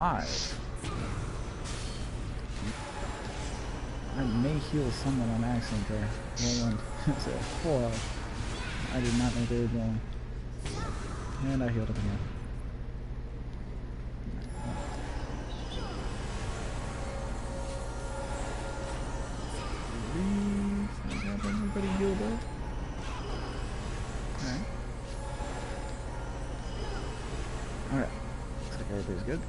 5. I may heal someone on accident there. Roland. It's a 4. I did not know they were going. And I healed him again. Everybody healed up. Alright. Alright. Looks like everybody's good.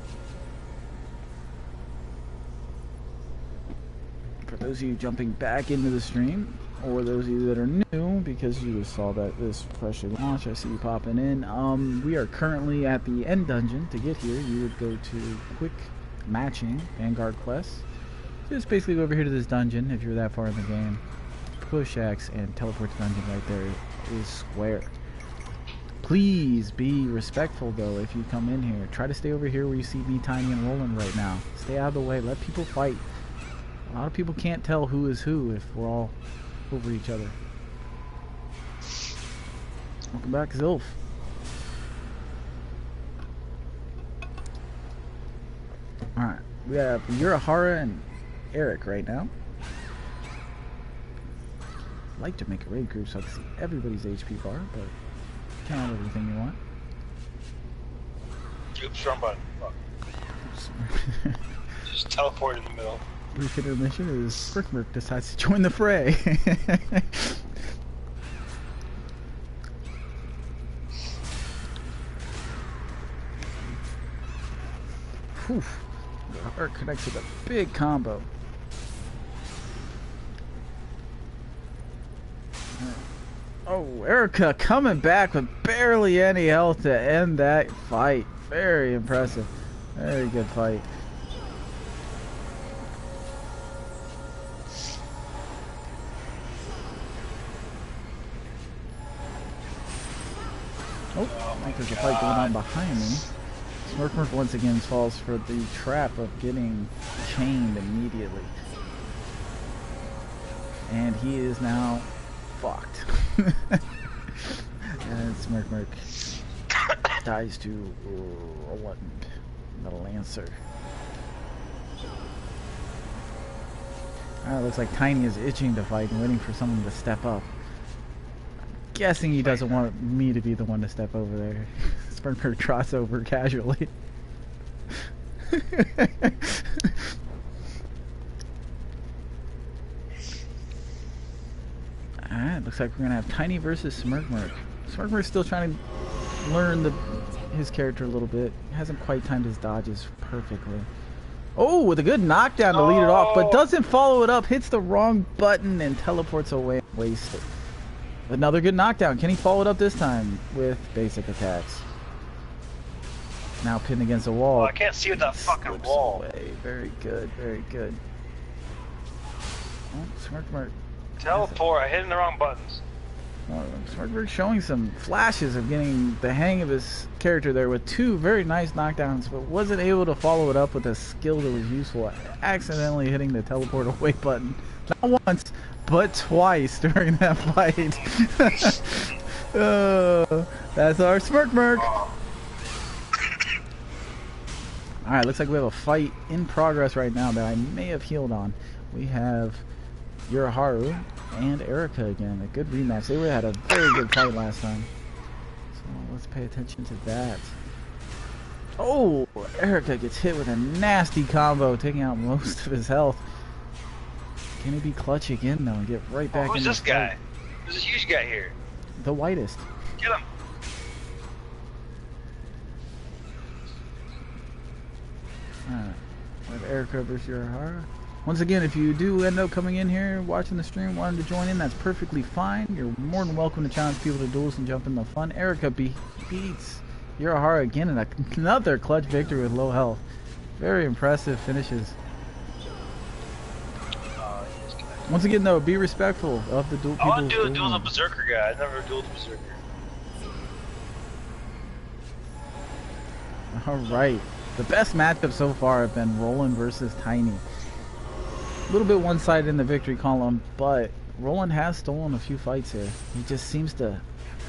For those of you jumping back into the stream, or those of you that are new because you just saw that this freshly launched, I see you popping in. We are currently at the end dungeon. To get here, you would go to quick matching Vanguard quests. Just basically go over here to this dungeon if you're that far in the game. Push X and teleport to dungeon right there is square. Please be respectful though if you come in here. Try to stay over here where you see me, Tiny, and Roland right now. Stay out of the way. Let people fight. A lot of people can't tell who is who if we're all over each other. Welcome back, Zilf. Alright, we have Urahara and Eric right now. I'd like to make a raid group so I can see everybody's HP bar, but you can't have everything you want. Oops, wrong button. Fuck. Just teleport in the middle. Brief intermission is Smirkmerk decides to join the fray. Whew. Art connects with a big combo. Oh, Erica coming back with barely any health to end that fight. Very impressive. Very good fight. Oh, I think there's a fight going on behind me. Smirkmerk once again falls for the trap of getting chained immediately. And he is now fucked. And Smirkmerk dies to Roland, the Lancer. Looks like Tiny is itching to fight and waiting for someone to step up. Guessing he doesn't want me to be the one to step over there. Smirkmerk trots over casually. Alright, looks like we're gonna have Tiny versus Smirkmerk. Smirkmerk's still trying to learn his character a little bit. Hasn't quite timed his dodges perfectly. Oh, with a good knockdown to lead it off, but doesn't follow it up. Hits the wrong button and teleports away. Wasted. Another good knockdown. Can he follow it up this time with basic attacks? Now pinned against a wall. Oh, I can't see with that fucking wall. Away. Very good, very good. Oh, Smirkmerk. Teleport. I hit the wrong buttons. Oh, Smirkmerk showing some flashes of getting the hang of his character there with 2 very nice knockdowns, but wasn't able to follow it up with a skill that was useful. Accidentally hitting the teleport away button. Not once, but twice during that fight. That's our Smirkmerk. Alright, looks like we have a fight in progress right now that I may have healed on. We have Uraharu and Erica again. A good rematch. They had a very good fight last time. So let's pay attention to that. Oh, Erica gets hit with a nasty combo, taking out most of his health. Can he be clutch again though and get right back in? Who's this guy? There's this huge guy here. The whitest. Get him. Alright. We have Erica versus Urahara. Once again, if you do end up coming in here watching the stream, wanting to join in, that's perfectly fine. You're more than welcome to challenge people to duels and jump in the fun. Erica beats Urahara again in another clutch victory with low health. Very impressive finishes. Once again, though, be respectful of the duel people. I want to do a duel with a berserker guy. I've never dueled a berserker. Alright. The best matchup so far have been Roland versus Tiny. A little bit one-sided in the victory column, but Roland has stolen a few fights here. He just seems to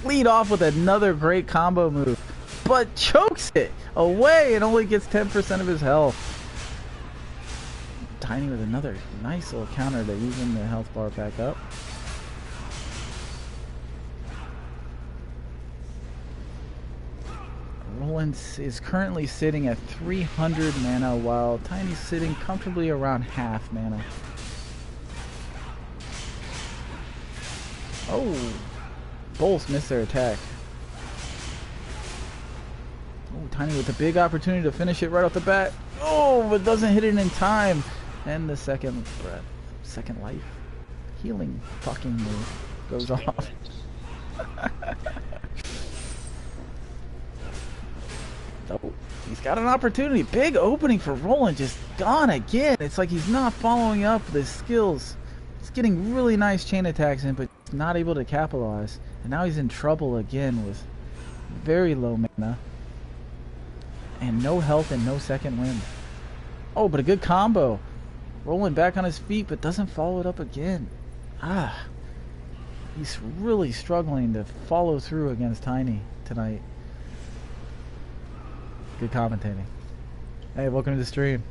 lead off with another great combo move. but chokes it away and only gets 10% of his health. Tiny with another nice little counter to even the health bar back up. Roland is currently sitting at 300 mana while Tiny's sitting comfortably around half mana. Oh, both missed their attack. Oh, Tiny with a big opportunity to finish it right off the bat. Oh, but doesn't hit it in time. And the second breath, second life, healing fucking move goes off. Oh, he's got an opportunity. Big opening for Roland, just gone again. It's like he's not following up with his skills. He's getting really nice chain attacks in, but not able to capitalize. And now he's in trouble again with very low mana. And no health and no second wind. Oh, but a good combo. Roland back on his feet, but doesn't follow it up again. Ah. He's really struggling to follow through against Tiny tonight. Good commentating. Hey, welcome to the stream.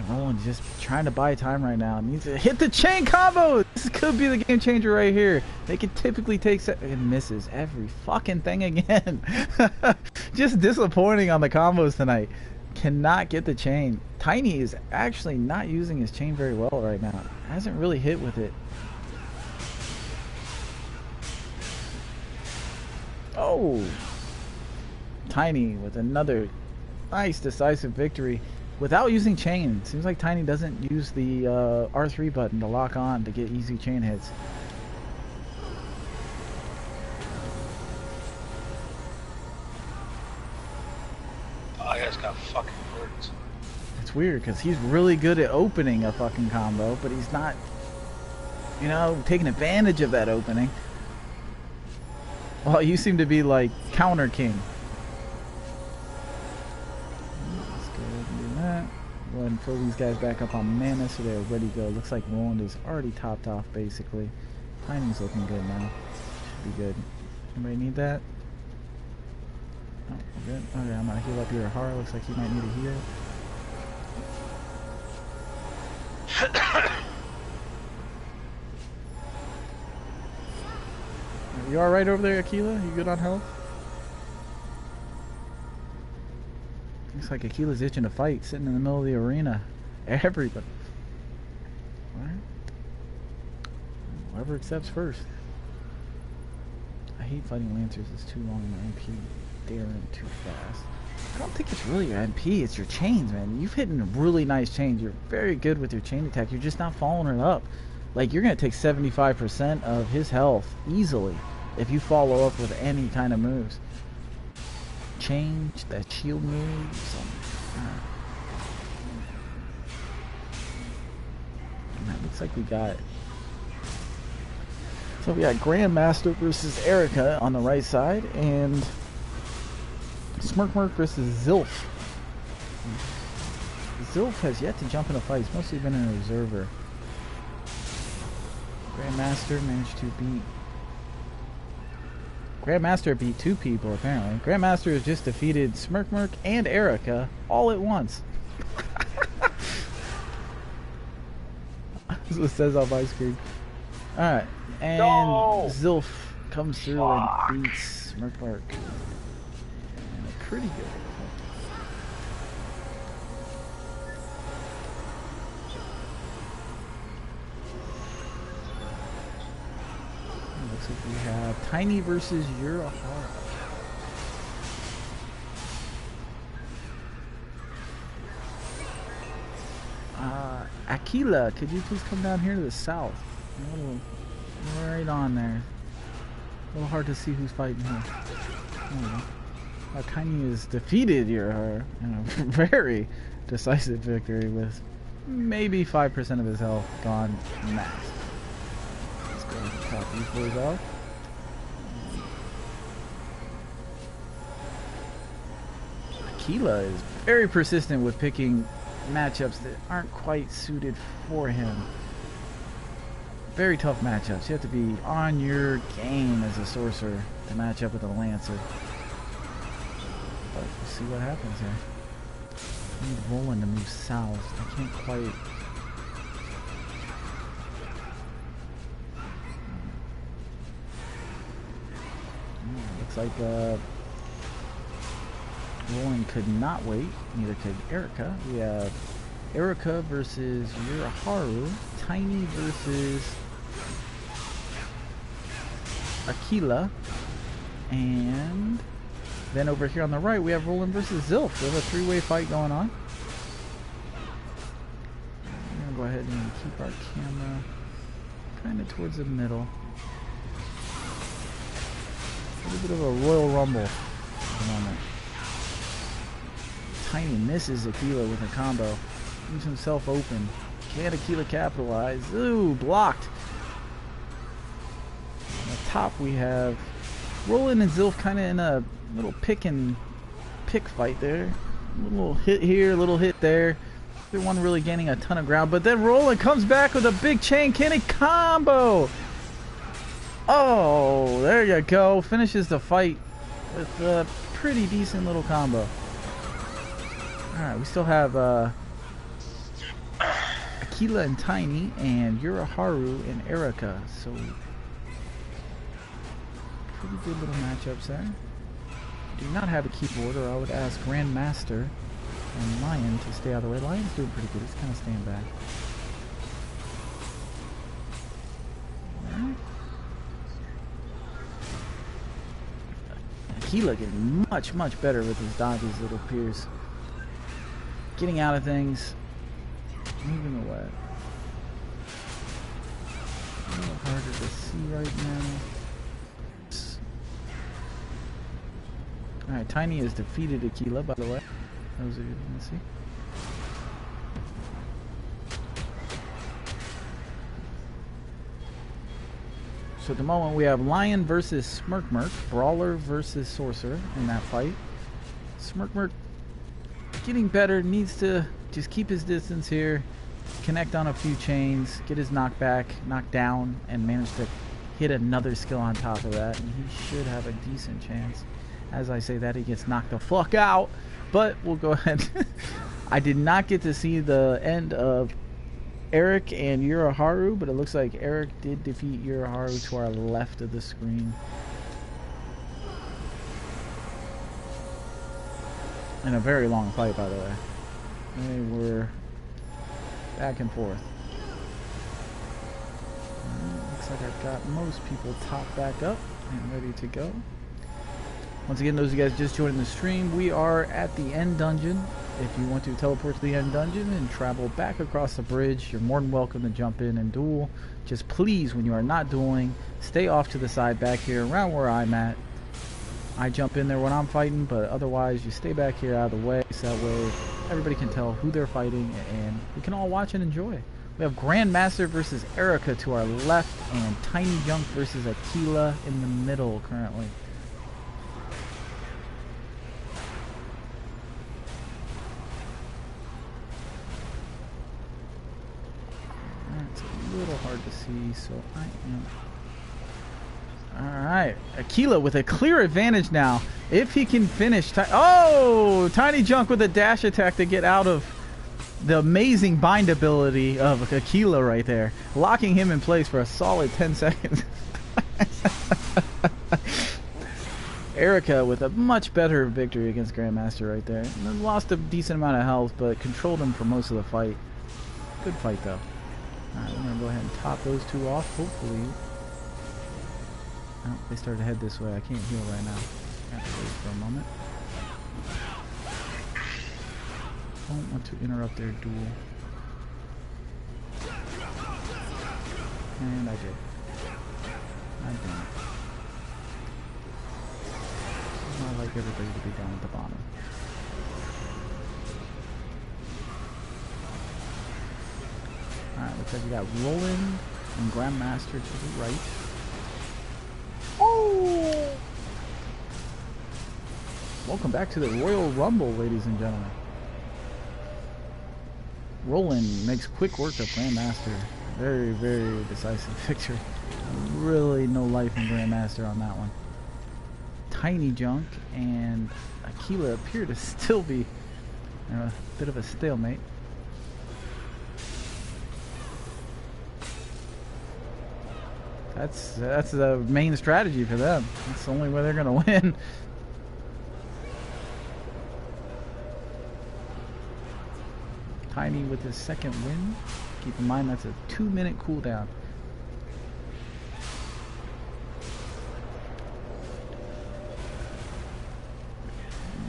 Roland's just trying to buy time right now. Needs to hit the chain combo. This could be the game changer right here. They could typically take and misses every fucking thing again. Just disappointing on the combos tonight. Cannot get the chain. Tiny is actually not using his chain very well right now. Hasn't really hit with it. Oh, Tiny with another nice decisive victory without using chain. Seems like Tiny doesn't use the R3 button to lock on to get easy chain hits. Oh, that guy's got fucking words. It's weird because he's really good at opening a fucking combo, but he's not, you know, taking advantage of that opening. Well, you seem to be like counter king. Let's go ahead and do that. Go ahead and fill these guys back up on mana so they're ready to go. Looks like Roland is already topped off basically. Tiny's looking good now. Should be good. Anybody need that? Oh, we're good. Okay, I'm gonna heal up your Hara. Looks like you might need a heal. You alright over there, Aquila? You good on health? Looks like Aquila's itching to fight, sitting in the middle of the arena. Everybody. Alright. Whoever accepts first. I hate fighting Lancers, it's too long and MP daring too fast. I don't think it's really your MP, it's your chains, man. You've hit a really nice chains. You're very good with your chain attack. You're just not following it up. Like, you're going to take 75% of his health easily if you follow up with any kind of moves. Change that shield move. That looks like we got... So we got Grandmaster versus Erica on the right side, and Mmorpg versus Zilf. Zilf has yet to jump in a fight. He's mostly been an observer. Grandmaster managed to beat... Grandmaster beat two people, apparently. Grandmaster has just defeated Mmorpg and Erica all at once. That's what it says on my screen. Alright, and no! Zilf comes through and beats Mmorpg. And a pretty good. Looks like we have Tiny versus Urahara. Aquila, could you please come down here to the south? A little, right on there. A little hard to see who's fighting here. Tiny has defeated Urahara in a very decisive victory with maybe 5% of his health gone max. Let's go ahead and top these boys off. Aquila is very persistent with picking matchups that aren't quite suited for him. Very tough matchups. You have to be on your game as a sorcerer to match up with a lancer. But we'll see what happens here. I need Roland to move south. I can't quite. Looks like Roland could not wait. Neither could Erica. We have Erica versus Yuraharu. Tiny versus Aquila. And then over here on the right, we have Roland versus Zilf. We have a three-way fight going on. I'm going to go ahead and keep our camera kind of towards the middle. A little bit of a Royal Rumble at the moment. Tiny misses Aquila with a combo. Leaves himself open. Can Aquila capitalize? Ooh, blocked. On the top we have Roland and Zilf kind of in a little pick fight there. A little hit here, a little hit there. They're one really gaining a ton of ground, but then Roland comes back with a big chain cannon combo. Oh, there you go. Finishes the fight with a pretty decent little combo. Alright, we still have Aquila and Tiny and Yuraharu and Erica. So, pretty good little matchups there. Do not have a keyboard, or I would ask Grandmaster and Lion to stay out of the way. Lion's doing pretty good. He's kind of staying back. Alright. Aquila getting much better with his dodges, it appears. Getting out of things, moving away. A little harder to see right now. Alright, Tiny has defeated Aquila, by the way. Those of you who can see. So at the moment we have Lion versus Smirkmerk, Brawler versus Sorcerer in that fight. Smirkmerk getting better, needs to just keep his distance here, connect on a few chains, get his knockback, knock down, and manage to hit another skill on top of that, and he should have a decent chance. As I say that, he gets knocked the fuck out, but we'll go ahead. I did not get to see the end of Eric and Yuraharu, but it looks like Eric did defeat Yuraharu to our left of the screen. In a very long fight, by the way. They were back and forth. Looks like I've got most people topped back up and ready to go. Once again, those of you guys just joining the stream, we are at the end dungeon. If you want to teleport to the end dungeon and travel back across the bridge, you're more than welcome to jump in and duel. Just please, when you are not dueling, stay off to the side back here around where I'm at. I jump in there when I'm fighting, but otherwise you stay back here out of the way, so that way everybody can tell who they're fighting and we can all watch and enjoy. We have Grandmaster versus Erica to our left and Tiny Junk versus Aquila in the middle currently. It's a little hard to see, so I am... Alright, Aquila with a clear advantage now. If he can finish... Oh! Tiny Junk with a dash attack to get out of the amazing bind ability of Aquila right there. Locking him in place for a solid 10 seconds. Erica with a much better victory against Grandmaster right there. Lost a decent amount of health, but controlled him for most of the fight. Good fight, though. Alright, we're going to go ahead and top those two off, hopefully. Oh, they started to head this way. I can't heal right now. I have to wait for a moment. Don't want to interrupt their duel. And I did. I didn't. I like everybody to be down at the bottom. Alright, looks like we got Roland and Grandmaster to the right. Oh! Welcome back to the Royal Rumble, ladies and gentlemen. Roland makes quick work of Grandmaster. Very, very decisive victory. Really no life in Grandmaster on that one. Tiny Junk and Aquila appear to still be in a bit of a stalemate. That's the main strategy for them. That's the only way they're gonna win. Tiny with his second win. Keep in mind that's a 2-minute cooldown.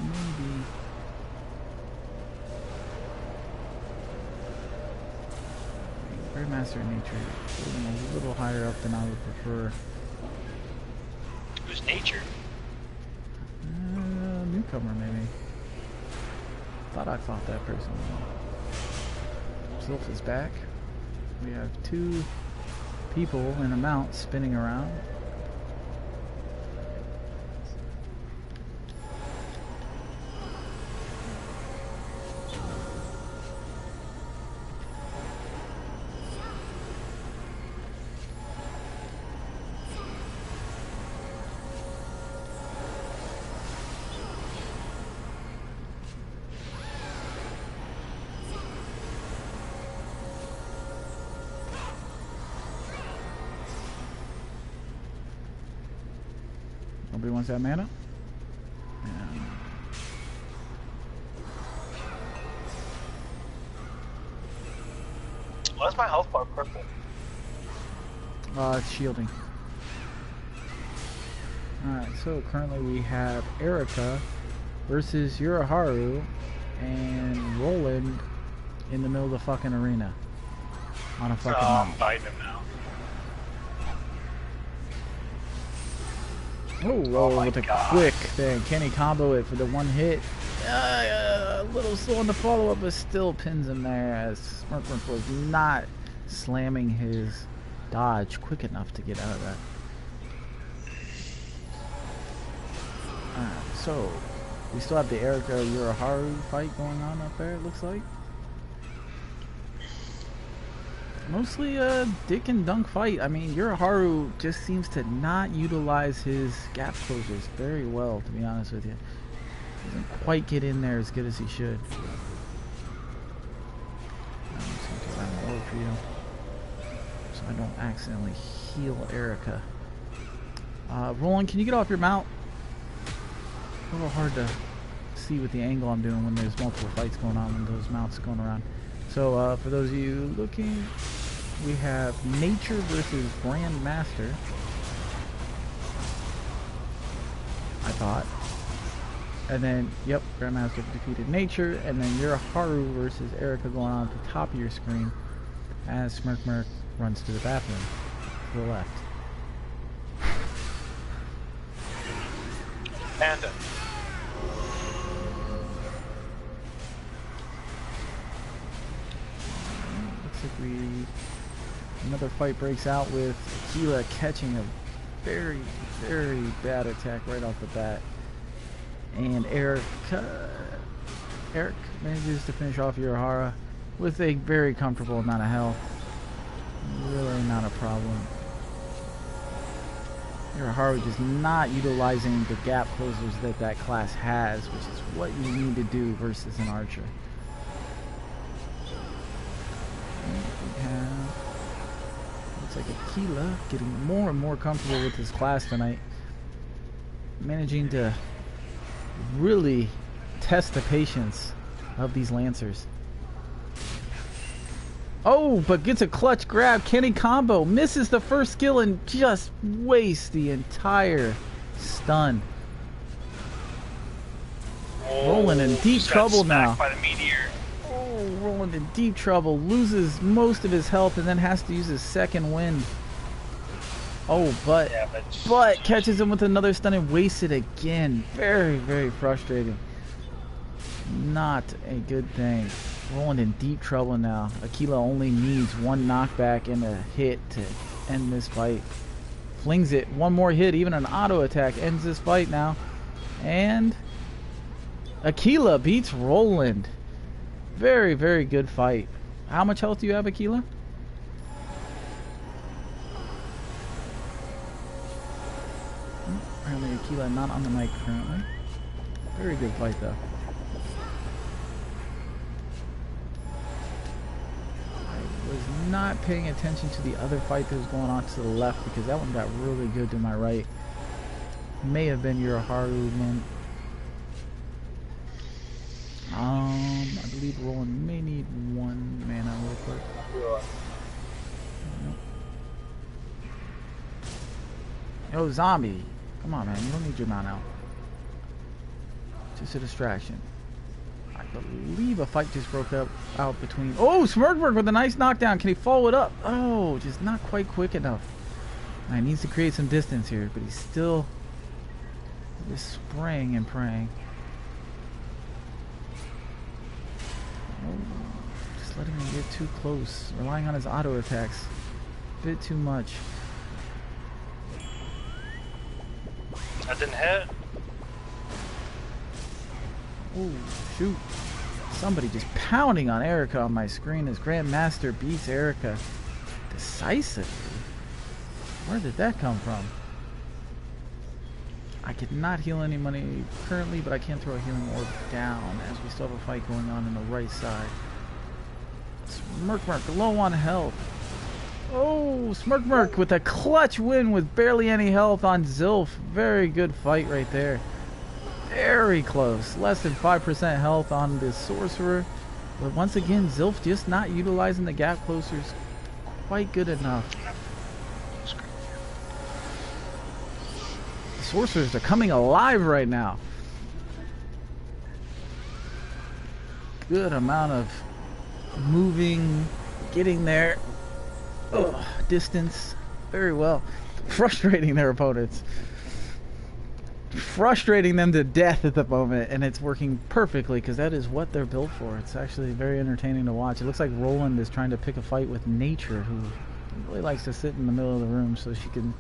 Maybe. Grandmaster Nature holding a little higher up than I would prefer. Who's Nature? Newcomer maybe. Thought I fought that person. Sylph is back. We have 2 people in a mount spinning around. Nobody wants that mana? Yeah. Why is my health bar purple? It's shielding. Alright, so currently we have Erica versus Uraharu and Roland in the middle of the fucking arena. On a fucking I'm mount. fighting him now. Oh, my with a God. quick thing. Can he combo it for the one hit? A little slow on the follow-up, but still pins him there as Mmorpg was not slamming his dodge quick enough to get out of that. Alright, so we still have the Erica Uraharu fight going on up there, it looks like. Mostly a dick and dunk fight. I mean, Uraharu just seems to not utilize his gap closures very well, to be honest with you. Doesn't quite get in there as good as he should. I'm just going to do that more for you, so I don't accidentally heal Erica. Roland, can you get off your mount? A little hard to see with the angle I'm doing when there's multiple fights going on, when those mounts going around. So for those of you looking, we have Nature versus Grandmaster. I thought. And then, yep, Grandmaster defeated Nature. And then Uraharu versus Erica going on at the top of your screen as Mmorpg runs to the bathroom to the left. Panda. Another fight breaks out with Aquila catching a very, very bad attack right off the bat. And Eric manages to finish off Uraharu with a very comfortable amount of health. Really not a problem. Uraharu just not utilizing the gap closers that that class has, which is what you need to do versus an archer. We have, looks like Aquila getting more and more comfortable with his class tonight, managing to really test the patience of these Lancers. Oh, but gets a clutch grab. Kenny combo misses the first skill and just wastes the entire stun. Roland in deep trouble now. By the meteor. Oh, Roland in deep trouble. Loses most of his health and then has to use his second wind. Oh, but catches him with another stun and wastes it again. Very, very frustrating. Not a good thing. Roland in deep trouble now. Aquila only needs one knockback and a hit to end this fight. Flings it. One more hit, even an auto attack ends this fight now. And Aquila beats Roland. Very, very good fight. How much health do you have, Aquila? Aquila not on the mic currently. Very good fight though. I was not paying attention to the other fight that was going on to the left because that one got really good to my right. May have been your Haru man. I believe Roland may need 1 mana real quick. Yo, zombie. Come on, man. You don't need your mount out. Just a distraction. I believe a fight just broke out between... Oh, Mmorpg with a nice knockdown. Can he follow it up? Oh, just not quite quick enough. He needs to create some distance here, but he's still just spraying and praying. Oh, just letting him get too close. Relying on his auto attacks. A bit too much. That didn't hit. Oh, shoot. Somebody just pounding on Erica on my screen as Grandmaster beats Erica decisively. Where did that come from? I could not heal any money currently, but I can throw a healing orb down as we still have a fight going on the right side. Mmorpg low on health. Oh, Mmorpg with a clutch win with barely any health on Zilf. Very good fight right there. Very close. Less than 5% health on the sorcerer. But once again, Zilf just not utilizing the gap closers quite good enough. The sorcerers are coming alive right now. Good amount of moving, getting there. Ugh, distance very well. Frustrating their opponents. Frustrating them to death at the moment, and it's working perfectly because that is what they're built for. It's actually very entertaining to watch. It looks like Roland is trying to pick a fight with Nature, who really likes to sit in the middle of the room so she can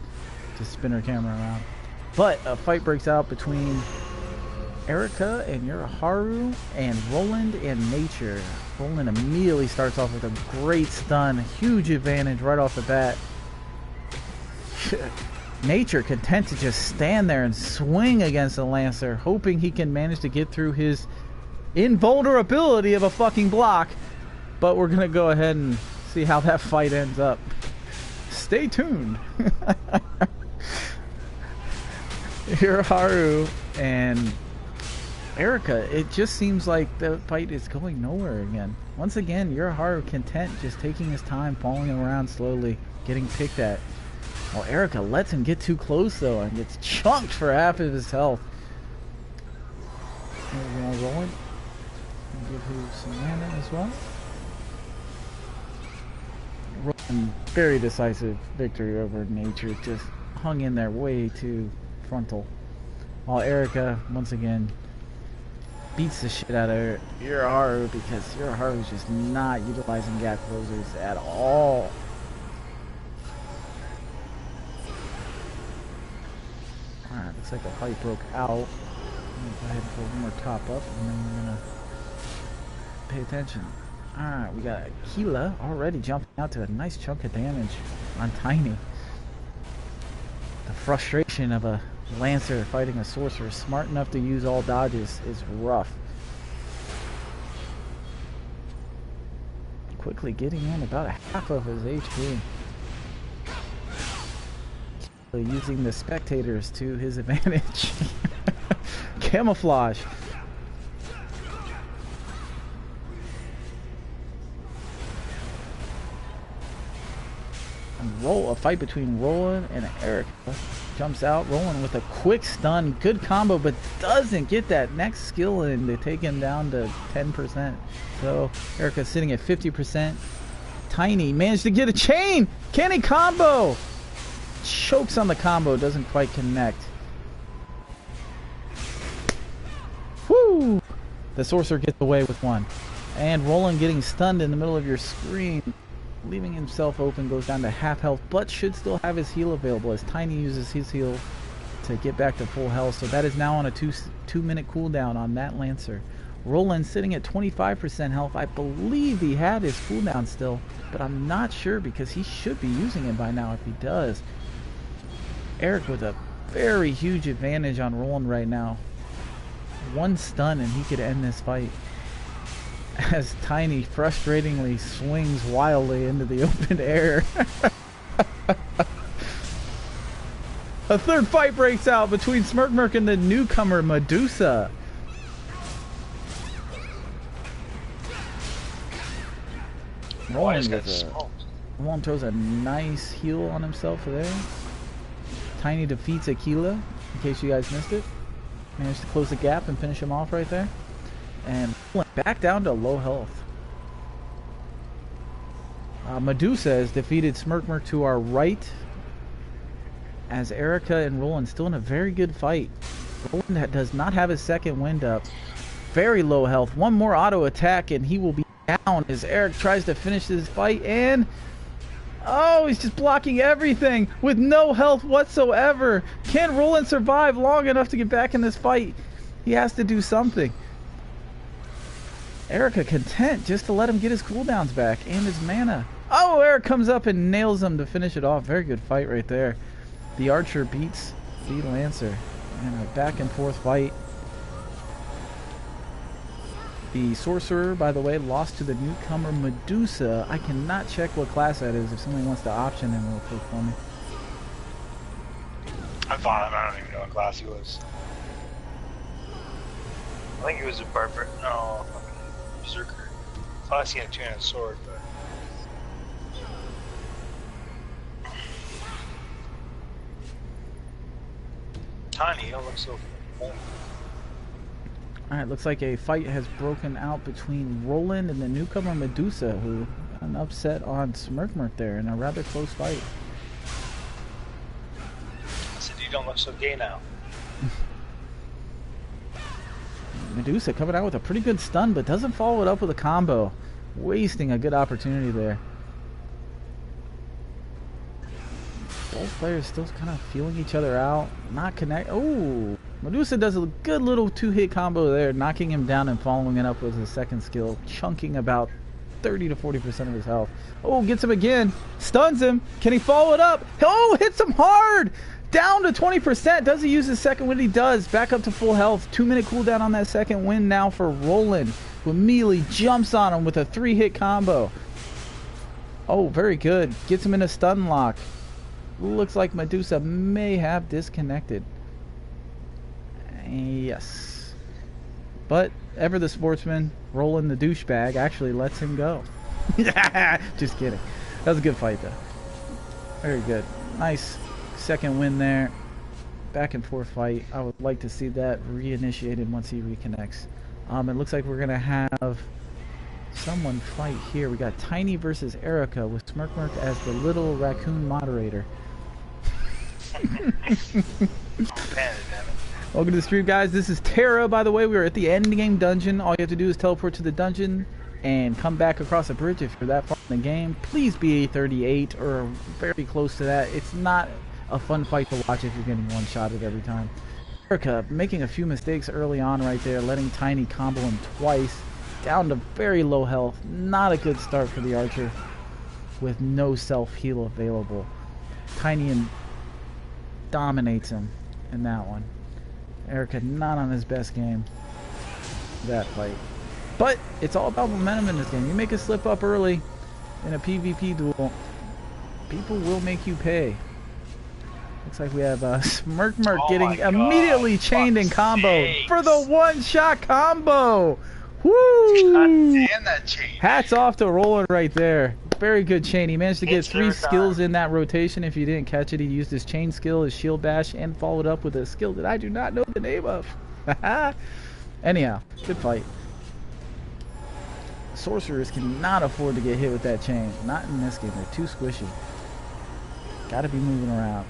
just spin her camera around. But a fight breaks out between Erica and Haru and Roland and Nature. Roland immediately starts off with a great stun, huge advantage right off the bat. Nature content to just stand there and swing against the Lancer, hoping he can manage to get through his invulnerability of a fucking block. But we're gonna go ahead and see how that fight ends up. Stay tuned. Here Haru and Erica, it just seems like the fight is going nowhere again. Once again, Haru content just taking his time, falling around slowly, getting picked at. Well, Erica lets him get too close though and gets chunked for half of his health. We're gonna roll it. Give him some mana as well. Roland, very decisive victory over Nature. Just hung in there way too frontal. While Erica, once again, beats the shit out of Haru because Haru is just not utilizing gap closers at all. Alright, looks like the fight broke out. I'm gonna go ahead and put one more top up and then we're gonna pay attention. Alright, we got Aquila already jumping out to a nice chunk of damage on Tiny. The frustration of a Lancer fighting a sorcerer smart enough to use all dodges is rough. Quickly getting in about a half of his HP. Using the spectators to his advantage. Camouflage. And a fight between Roland and Erica. Jumps out, Roland with a quick stun. Good combo, but doesn't get that next skill in to take him down to 10%. So Erica's sitting at 50%. Tiny managed to get a chain. Can he combo? Chokes on the combo, doesn't quite connect. Whoo! The sorcerer gets away with one. And Roland getting stunned in the middle of your screen, leaving himself open, goes down to half health, but should still have his heal available as Tiny uses his heal to get back to full health. So that is now on a two-minute cooldown on that Lancer. Roland sitting at 25% health. I believe he had his cooldown still, but I'm not sure because he should be using it by now if he does. Eric with a very huge advantage on Roland right now. One stun and he could end this fight. As Tiny frustratingly swings wildly into the open air. A third fight breaks out between Mmorpg and the newcomer Medusa. Roland throws a nice heal on himself there. Tiny defeats Aquila, in case you guys missed it. Managed to close the gap and finish him off right there. And back down to low health. Medusa has defeated Mmorpg to our right. As Erica and Roland still in a very good fight. Roland does not have his second wind up. Very low health. One more auto attack and he will be down as Eric tries to finish this fight. And oh, he's just blocking everything with no health whatsoever. Can Roland survive long enough to get back in this fight? He has to do something. Erica content just to let him get his cooldowns back and his mana. Oh, Eric comes up and nails him to finish it off. Very good fight right there. The Archer beats the Lancer. And a back and forth fight. The Sorcerer, by the way, lost to the newcomer Medusa. I cannot check what class that is if somebody wants to option him real quick for me. I don't even know what class he was. I think he was a Barber. No, Berserker. I thought I seen a two-handed sword, but. Tiny, he don't look so fun. Alright, looks like a fight has broken out between Roland and the newcomer Medusa, who got an upset on Mmorpg there in a rather close fight. I said, you don't look so gay now. Medusa coming out with a pretty good stun, but doesn't follow it up with a combo. Wasting a good opportunity there. Both players still kind of feeling each other out. Not connect. Oh, Medusa does a good little two-hit combo there, knocking him down and following it up with his second skill, chunking about 30 to 40% of his health. Oh, gets him again. Stuns him. Can he follow it up? Oh, hits him hard. Down to 20%. Does he use his second wind? He does. Back up to full health. 2-minute cooldown on that second wind now for Roland, who immediately jumps on him with a 3-hit combo. Oh, very good. Gets him in a stun lock. Looks like Medusa may have disconnected. Yes. But ever the sportsman, Roland the douchebag, actually lets him go. Just kidding. That was a good fight, though. Very good. Nice second win there. Back and forth fight. I would like to see that reinitiated once he reconnects. It looks like we're going to have someone fight here. We got Tiny versus Erica with Mmorpg as the little raccoon moderator. Welcome to the stream, guys. This is Tera, by the way. We are at the end game dungeon. All you have to do is teleport to the dungeon and come back across a bridge if you're that far in the game. Please be 38 or very close to that. It's not a fun fight to watch if you're getting one-shotted every time. Erica making a few mistakes early on right there, letting Tiny combo him twice. Down to very low health. Not a good start for the Archer with no self-heal available. Tiny and dominates him in that one. Erica not on his best game that fight. But it's all about momentum in this game. You make a slip up early in a PvP duel, people will make you pay. Looks like we have Mmorpg getting immediately chained in combo for the one-shot combo. Woo! God damn that chain. Hats off to Roland right there. Very good chain. He managed to get 3 skills in that rotation. If you didn't catch it, he used his chain skill, his shield bash, and followed up with a skill that I do not know the name of. Anyhow, good fight. Sorcerers cannot afford to get hit with that chain. Not in this game. They're too squishy. Gotta be moving around.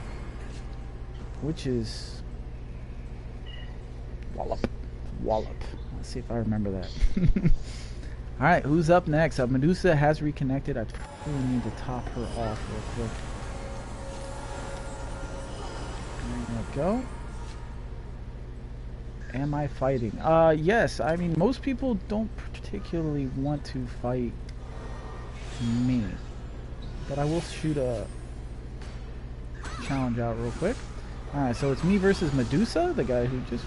Which is... Wallop. Wallop. Let's see if I remember that. Alright, who's up next? Medusa has reconnected. I probably need to top her off real quick. There we go. Am I fighting? Yes. I mean, most people don't particularly want to fight me. But I will shoot a challenge out real quick. Alright, so it's me versus Medusa, the guy who just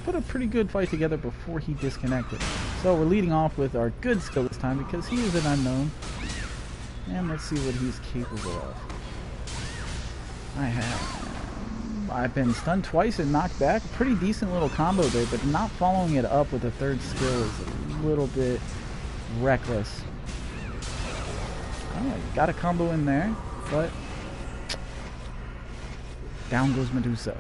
put a pretty good fight together before he disconnected. So we're leading off with our good skill this time because he is an unknown. And let's see what he's capable of. I've been stunned twice and knocked back. Pretty decent little combo there, but not following it up with a third skill is a little bit reckless. Oh, got a combo in there, but down goes Medusa.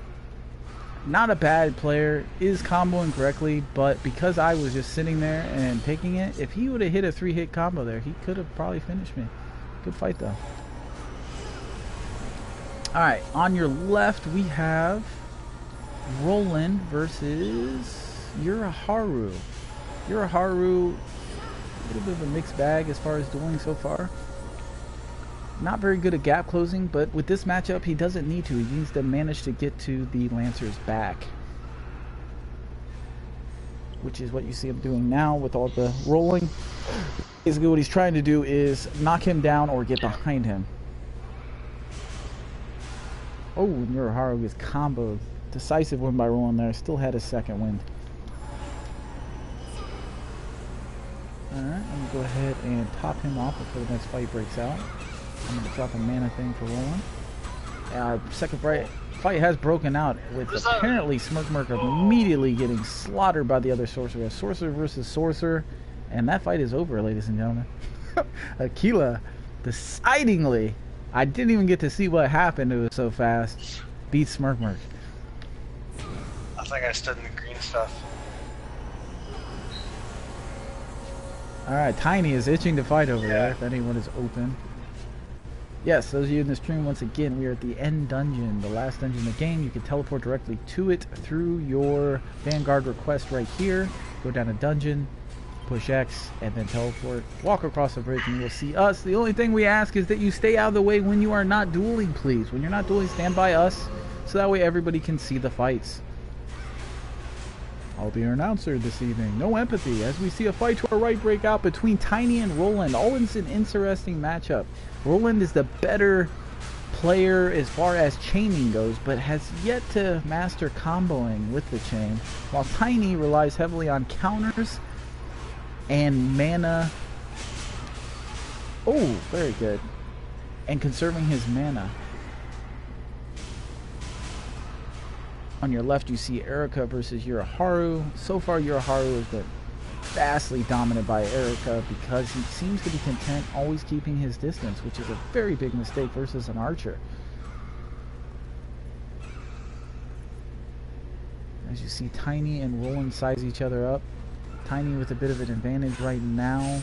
Not a bad player, is comboing correctly, but because I was just sitting there and taking it, if he would have hit a 3-hit combo there, he could have probably finished me. Good fight though. Alright, on your left we have Roland versus Uraharu. Uraharu, a little bit of a mixed bag as far as dueling so far. Not very good at gap closing, but with this matchup he doesn't need to. He needs to manage to get to the Lancer's back, which is what you see him doing now with all the rolling. Basically what he's trying to do is knock him down or get behind him. Oh, Uraharu is comboed. Decisive win by Roland there. Still had his second wind. Alright, I'm going to go ahead and top him off before the next fight breaks out. I'm going to drop a mana thing for Roland. Second fight has broken out with apparently Mmorpg immediately getting slaughtered by the other sorcerer. We have sorcerer versus sorcerer, and that fight is over, ladies and gentlemen. Aquila, decidingly, I didn't even get to see what happened. It was so fast. Beats Mmorpg. I think I stood in the green stuff. Alright, Tiny is itching to fight over there if anyone is open. Yes, those of you in the stream, once again, we are at the end dungeon, the last dungeon in the game. You can teleport directly to it through your Vanguard request right here. Go down a dungeon, push X, and then teleport. Walk across the bridge and you will see us. The only thing we ask is that you stay out of the way when you are not dueling, please. When you're not dueling, stand by us, so that way everybody can see the fights. I'll be your announcer this evening. NoEmpathy, as we see a fight to our right break out between Tiny and Roland. Always an interesting matchup. Roland is the better player as far as chaining goes, but has yet to master comboing with the chain, while Tiny relies heavily on counters and mana. Oh, very good. And conserving his mana. On your left, you see Erica versus Uraharu. So far, Uraharu has been vastly dominant by Erica because he seems to be content always keeping his distance, which is a very big mistake versus an archer. As you see, Tiny and Roland size each other up. Tiny with a bit of an advantage right now.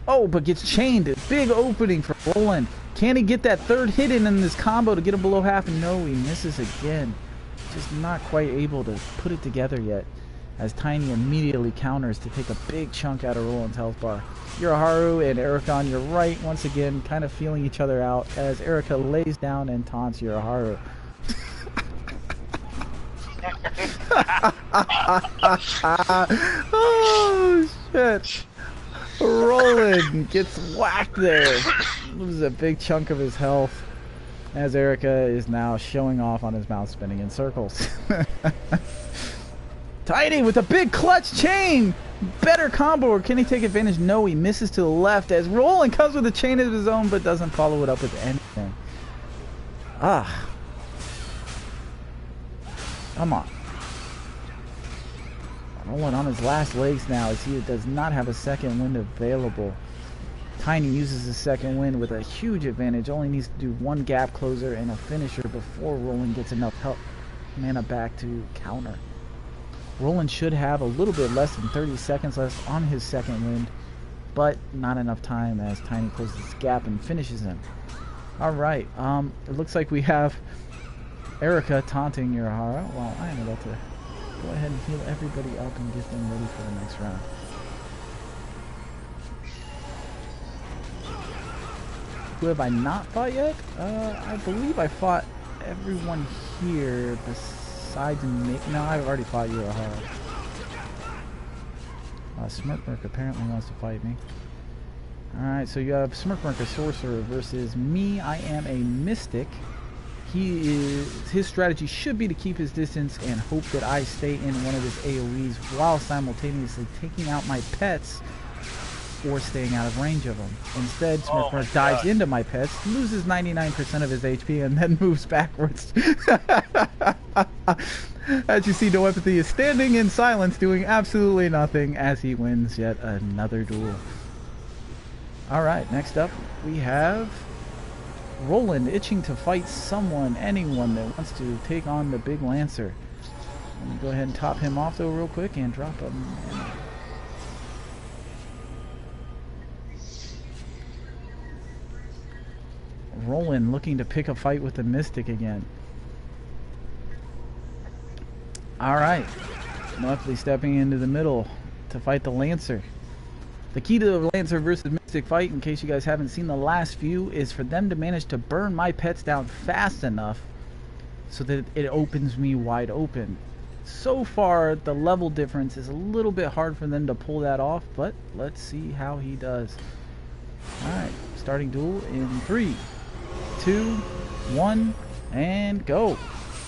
Oh, but gets chained. Big opening for Roland. Can he get that third hit in this combo to get him below half? No, he misses again. Just not quite able to put it together yet, as Tiny immediately counters to take a big chunk out of Roland's health bar. Uraharu and Erica on your right, once again, kind of feeling each other out, as Erica lays down and taunts Uraharu. Oh, shit. Roland gets whacked there. Loses a big chunk of his health, as Erica is now showing off on his mouth, spinning in circles. Tiny with a big clutch chain! Better combo, or can he take advantage? No, he misses to the left as Roland comes with a chain of his own, but doesn't follow it up with anything. Ah. Come on. Roland on his last legs now, as he does not have a second wind available. Tiny uses his second wind with a huge advantage. Only needs to do one gap closer and a finisher before Roland gets enough mana back to counter. Roland should have a little bit less than 30 seconds left on his second wind, but not enough time as Tiny closes his gap and finishes him. Alright, it looks like we have Erica taunting Uraharu. Well, I am about to go ahead and heal everybody up and get them ready for the next round. Who have I not fought yet? I believe I fought everyone here besides me. No, I've already fought Uraharu. Mmorpg apparently wants to fight me. Alright, so you have Mmorpg, a sorcerer, versus me. I am a mystic. his strategy should be to keep his distance and hope that I stay in one of his AoEs while simultaneously taking out my pets or staying out of range of them. Instead, Mmorpg dives into my pets, loses 99% of his HP, and then moves backwards. As you see, NoEmpathy is standing in silence, doing absolutely nothing as he wins yet another duel. Alright, next up we have Roland, itching to fight someone, anyone that wants to take on the big Lancer. Let me go ahead and top him off though real quick and drop him. Roland looking to pick a fight with the Mystic again. Alright, NoEmpathy stepping into the middle to fight the Lancer. The key to the Lancer versus Mystic fight, in case you guys haven't seen the last few, is for them to manage to burn my pets down fast enough so that it opens me wide open. So far, the level difference is a little bit hard for them to pull that off, but let's see how he does. Alright, starting duel in 3, 2, 1, and go.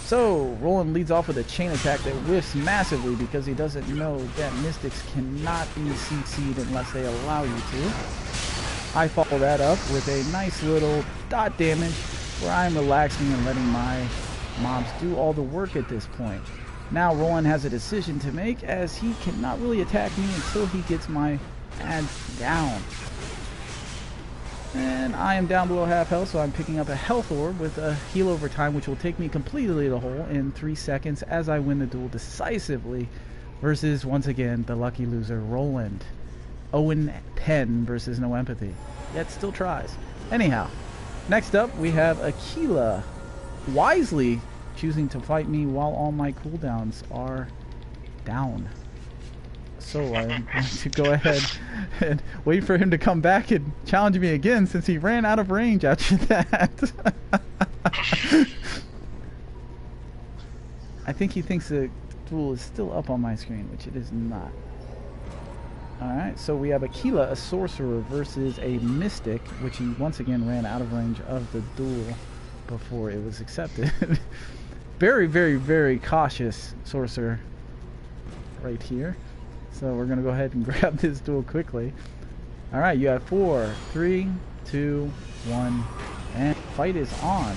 So, Roland leads off with a chain attack that whiffs massively because he doesn't know that Mystics cannot be CC'd unless they allow you to. I follow that up with a nice little dot damage where I'm relaxing and letting my mobs do all the work at this point. Now Roland has a decision to make, as he cannot really attack me until he gets my ads down. And I am down below half health, so I'm picking up a health orb with a heal over time, which will take me completely to the hole in 3 seconds as I win the duel decisively versus, once again, the lucky loser, Roland. 0-10 versus NoEmpathy, yet still tries. Anyhow, next up we have Aquila, wisely choosing to fight me while all my cooldowns are down. So I'm going to go ahead and wait for him to come back and challenge me again, since he ran out of range after that. I think he thinks the duel is still up on my screen, which it is not. Alright, so we have Aquila, a sorcerer, versus a Mystic, which he once again ran out of range of the duel before it was accepted. Very, very, very cautious sorcerer right here. So we're going to go ahead and grab this duel quickly. Alright, you have 4, 3, 2, 1, and fight is on.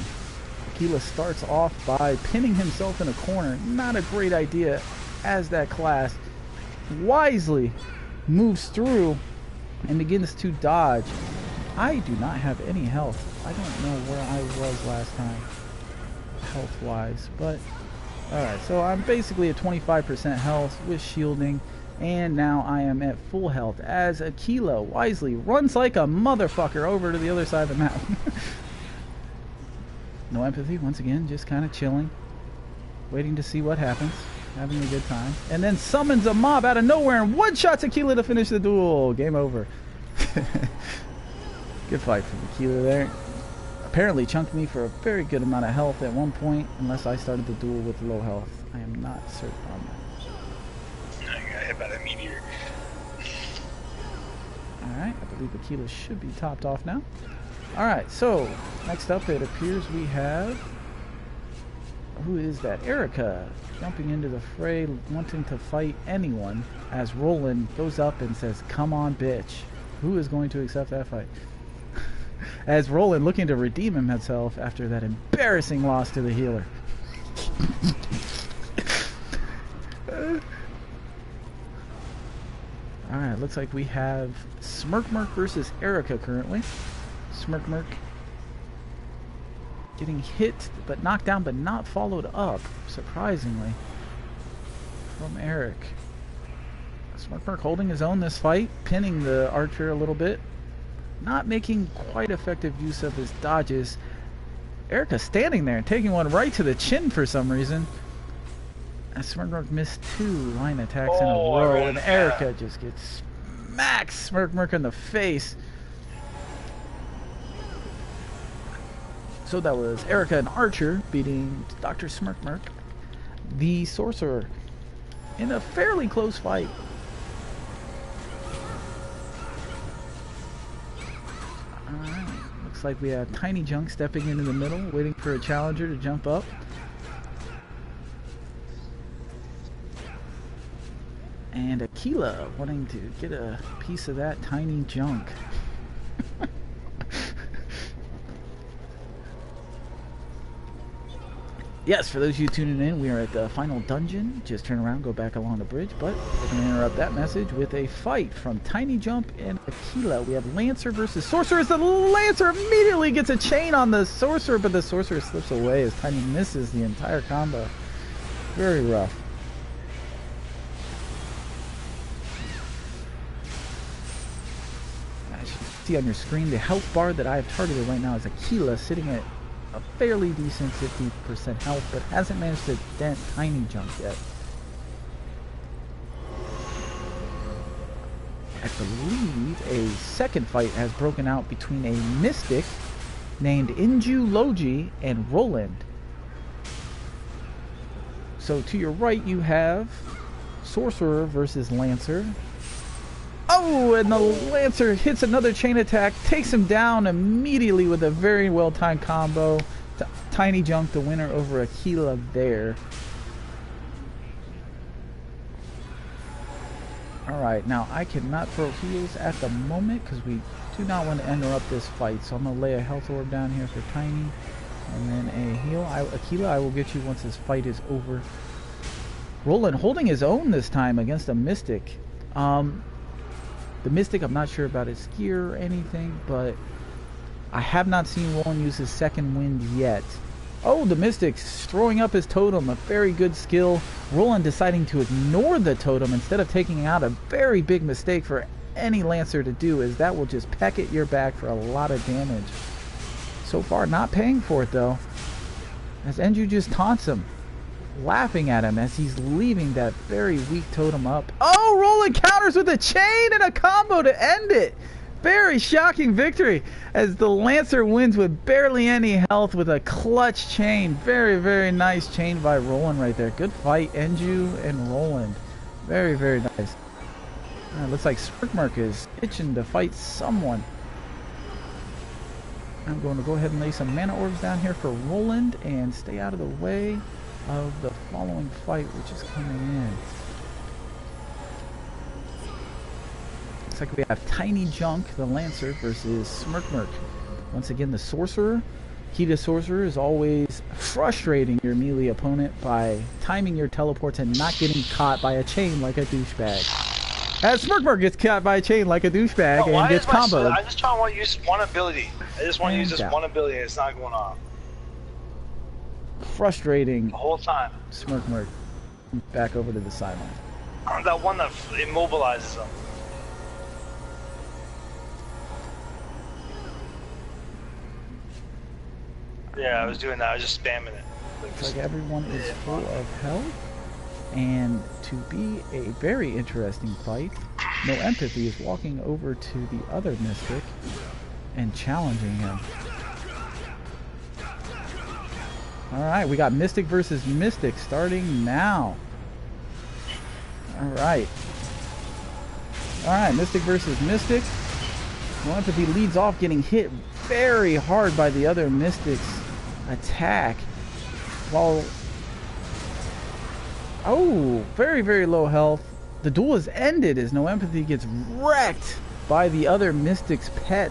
Aquila starts off by pinning himself in a corner. Not a great idea, as that class wisely moves through and begins to dodge. I do not have any health. I don't know where I was last time, health-wise, but alright, so I'm basically at 25% health with shielding. And now I am at full health as Aquila wisely runs like a motherfucker over to the other side of the map. NoEmpathy, once again, just kind of chilling, waiting to see what happens, having a good time. And then summons a mob out of nowhere and one-shots Aquila to finish the duel. Game over. Good fight from Aquila there. Apparently chunked me for a very good amount of health at one point, unless I started the duel with low health. I am not certain on that. Hit by that meteor. Alright, I believe Aquila should be topped off now. Alright, so next up it appears we have, who is that? Erica, jumping into the fray, wanting to fight anyone, as Roland goes up and says, "Come on, bitch." Who is going to accept that fight? As Roland looking to redeem himself after that embarrassing loss to the healer. Alright, looks like we have Mmorpg versus Erica currently. Mmorpg getting hit, but knocked down, but not followed up, surprisingly, from Eric. Mmorpg holding his own this fight, pinning the archer a little bit. Not making quite effective use of his dodges. Erica standing there and taking one right to the chin for some reason. Mmorpg missed 2 line attacks in a row, and Erica just gets smacks Mmorpg in the face. So that was Erica and Archer beating Dr. Mmorpg, the sorcerer, in a fairly close fight. Alright, Looks like we have Tiny Junk stepping into the middle, waiting for a challenger to jump up. And Aquila wanting to get a piece of that Tiny Junk. Yes, for those of you tuning in, we are at the final dungeon. Just turn around, go back along the bridge, but we're going to interrupt that message with a fight from Tiny Jump and Aquila. We have Lancer versus Sorcerer. The Lancer immediately gets a chain on the Sorcerer, but the Sorcerer slips away as Tiny misses the entire combo. Very rough. As you can see on your screen, the health bar that I have targeted right now is Aquila, sitting at a fairly decent 50% health, but hasn't managed to dent Tiny Jump yet. I believe a second fight has broken out between a Mystic named Inju Logi and Roland. So to your right you have Sorcerer versus Lancer. Oh, and the Lancer hits another chain attack, takes him down immediately with a very well-timed combo. Tiny Junk, the winner over Aquila there. Alright, now I cannot throw heals at the moment because we do not want to interrupt this fight. So I'm going to lay a health orb down here for Tiny. And then a heal. Aquila, I will get you once this fight is over. Roland holding his own this time against a Mystic. The Mystic, I'm not sure about his gear or anything, but I have not seen Roland use his second wind yet. Oh, the Mystic's throwing up his totem, a very good skill. Roland deciding to ignore the totem instead of taking out a very big mistake for any Lancer to do, as that will just peck at your back for a lot of damage. So far, not paying for it though, as Enju just taunts him, laughing at him as he's leaving that very weak totem up. Oh, Roland counters with a chain and a combo to end it. Very shocking victory as the Lancer wins with barely any health with a clutch chain. Very, very nice chain by Roland right there. Good fight, Enju and Roland. Very, very nice. Looks like Mmorpg is itching to fight someone. I'm going to go ahead and lay some mana orbs down here for Roland and stay out of the way of the following fight, which is coming in. Looks like we have Tiny Junk, the Lancer, versus Mmorpg. Once again, the Sorcerer. Key to Sorcerer is always frustrating your melee opponent by timing your teleports and not getting caught by a chain like a douchebag. As Mmorpg gets caught by a chain like a douchebag and gets comboed. I just want to use one ability. I just want to use this one ability and it's not going off. Frustrating the whole time. Mmorpg back over to the sideline. That one that immobilizes them. Yeah, I was doing that. I was just spamming it. Looks like everyone is full of health. And to be a very interesting fight, NoEmpathy is walking over to the other Mystic and challenging him. Alright, we got Mystic versus Mystic starting now. Alright. Alright, Mystic versus Mystic. NoEmpathy leads off, getting hit very hard by the other Mystic's attack. While... oh, very, very low health. The duel is ended as NoEmpathy gets wrecked by the other Mystic's pet.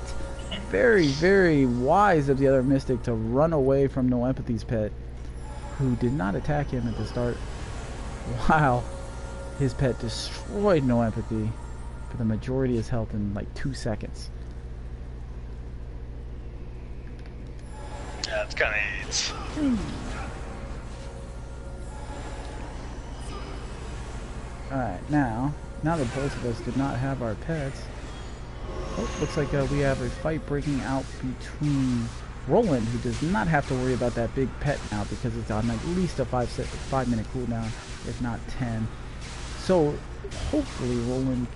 Very, very wise of the other Mystic to run away from NoEmpathy's pet, who did not attack him at the start, while his pet destroyed NoEmpathy for the majority of his health in like 2 seconds. Yeah, it's kind of AIDS. Alright, now that both of us did not have our pets, looks like we have a fight breaking out between Roland, who does not have to worry about that big pet now because it's on at least a 5 minute cooldown, if not 10. So hopefully Roland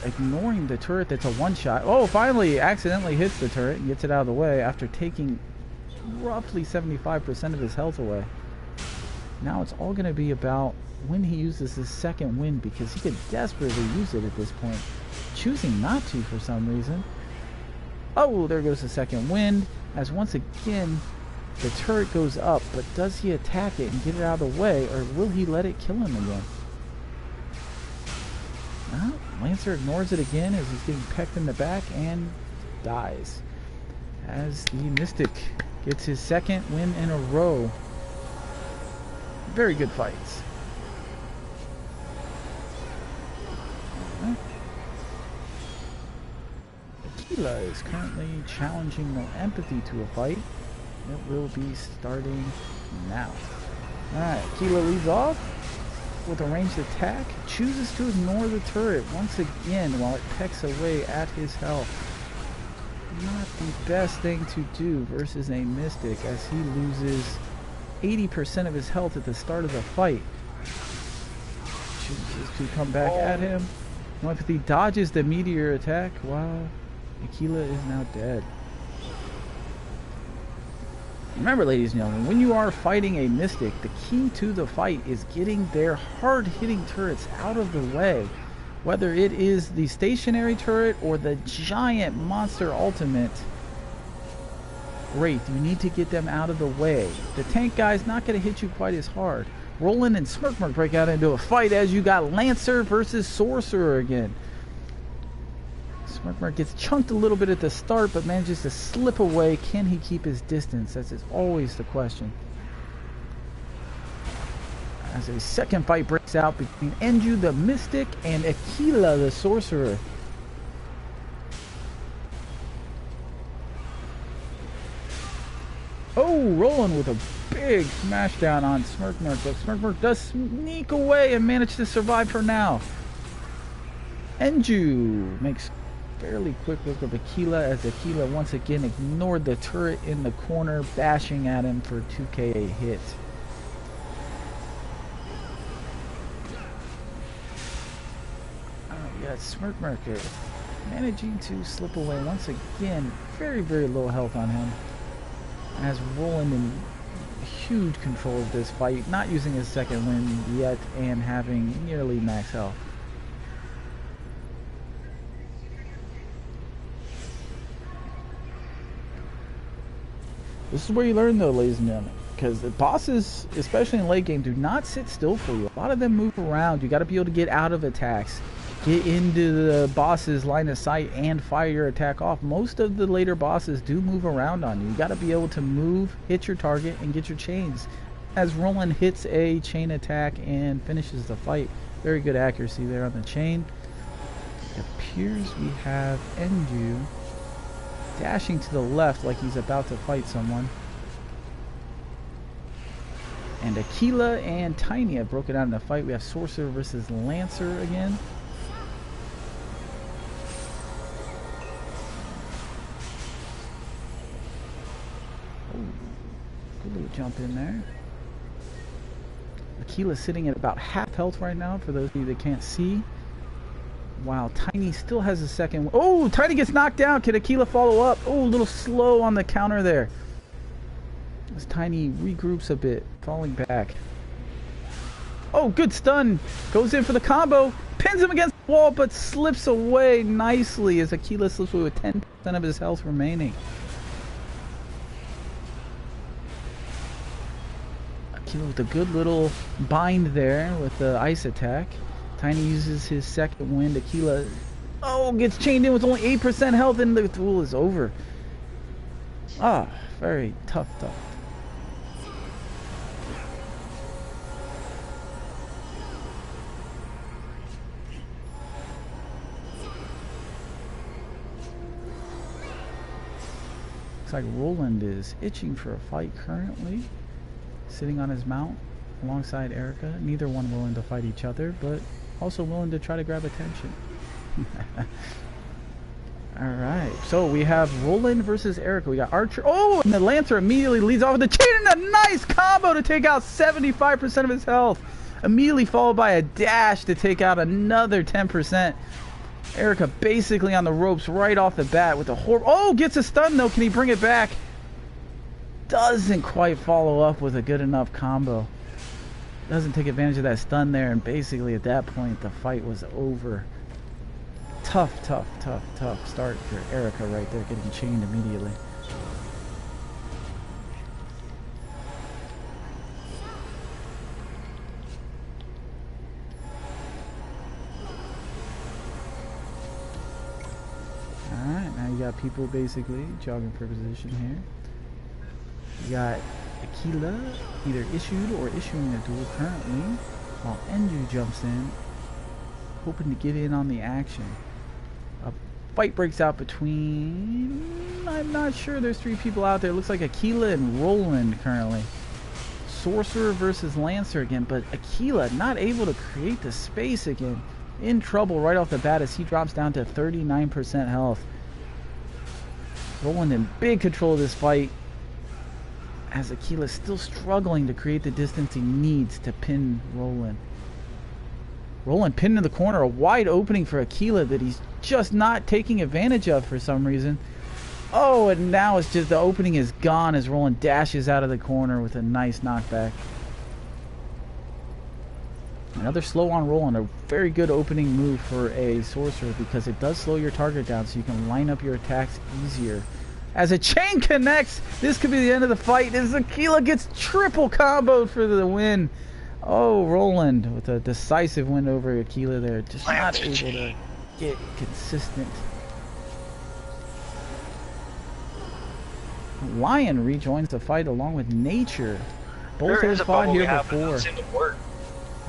ignoring the turret that's a one-shot. Oh, finally accidentally hits the turret and gets it out of the way after taking roughly 75% of his health away. Now it's all going to be about when he uses his second wind, because he could desperately use it at this point. Choosing not to for some reason. Oh, there goes the second wind, as once again the turret goes up, but does he attack it and get it out of the way, or will he let it kill him again? Lancer ignores it again as he's getting pecked in the back and dies. As the Mystic gets his second win in a row. Very good fights. Aquila is currently challenging NoEmpathy to a fight. It will be starting now. Alright, Aquila leads off with a ranged attack. Chooses to ignore the turret once again while it pecks away at his health. Not the best thing to do versus a Mystic, as he loses 80% of his health at the start of the fight. Chooses to come back at him. NoEmpathy dodges the meteor attack while Aquila is now dead. Remember, ladies and gentlemen, when you are fighting a Mystic, the key to the fight is getting their hard-hitting turrets out of the way. Whether it is the stationary turret or the giant monster ultimate Wraith, you need to get them out of the way. The tank guy's not going to hit you quite as hard. Roland and Mmorpg break out into a fight as you got Lancer versus Sorcerer again. Mmorpg gets chunked a little bit at the start, but manages to slip away. Can he keep his distance? That's always the question. As a second fight breaks out between Enju the Mystic and Aquila the Sorcerer. Oh, Roland with a big smashdown on Mmorpg, but Mmorpg does sneak away and manage to survive for now. Enju makes fairly quick look of Aquila, as Aquila once again ignored the turret in the corner, bashing at him for 2k hit. We got Mmorpg managing to slip away once again. Very, very low health on him. As Roland in huge control of this fight, not using his second wind yet and having nearly max health. This is where you learn, though, ladies and gentlemen, because the bosses, especially in late game, do not sit still for you. A lot of them move around. You got to be able to get out of attacks, get into the boss's line of sight, and fire your attack off. Most of the later bosses do move around on you. You got to be able to move, hit your target, and get your chains. As Roland hits a chain attack and finishes the fight, very good accuracy there on the chain. It appears we have Enju dashing to the left like he's about to fight someone. And Aquila and Tiny have broken out in a fight. We have Sorcerer versus Lancer again. Oh, good little jump in there. Aquila's sitting at about half health right now, for those of you that can't see. Wow, Tiny still has a second. Oh, Tiny gets knocked down. Can Aquila follow up? Oh, a little slow on the counter there. As Tiny regroups a bit, falling back. Oh, good stun. Goes in for the combo. Pins him against the wall, but slips away nicely as Aquila slips away with 10% of his health remaining. Aquila with a good little bind there with the ice attack. Tiny uses his second wind. Aquila, oh, gets chained in with only 8% health, and the duel is over. Ah, very tough. Looks like Roland is itching for a fight currently, sitting on his mount alongside Erica. Neither one willing to fight each other, but also willing to try to grab attention. Alright, so we have Roland versus Erica. We got Archer. Oh, and the Lancer immediately leads off with the chain and a nice combo to take out 75% of his health. Immediately followed by a dash to take out another 10%. Erica basically on the ropes right off the bat with a horrible... Oh, gets a stun though. Can he bring it back? Doesn't quite follow up with a good enough combo. Doesn't take advantage of that stun there, and basically at that point the fight was over. Tough start for Erica right there, getting chained immediately. Alright, now you got people basically jogging for position here. You got Aquila either issued or issuing a duel currently, while Enju jumps in, hoping to get in on the action. A fight breaks out between, I'm not sure, there's 3 people out there. It looks like Aquila and Roland currently. Sorcerer versus Lancer again, but Aquila not able to create the space again. In trouble right off the bat as he drops down to 39% health. Roland in big control of this fight, as Aquila still struggling to create the distance he needs to pin Roland. Roland pinned in the corner, a wide opening for Aquila that he's just not taking advantage of for some reason. Oh, and now it's just the opening is gone as Roland dashes out of the corner with a nice knockback. Another slow on Roland, a very good opening move for a sorcerer because it does slow your target down so you can line up your attacks easier. As a chain connects, this could be the end of the fight as Aquila gets triple comboed for the win. Oh, Roland with a decisive win over Aquila there, just not able to get consistent. Lion rejoins the fight along with Nature. Both have fought here before.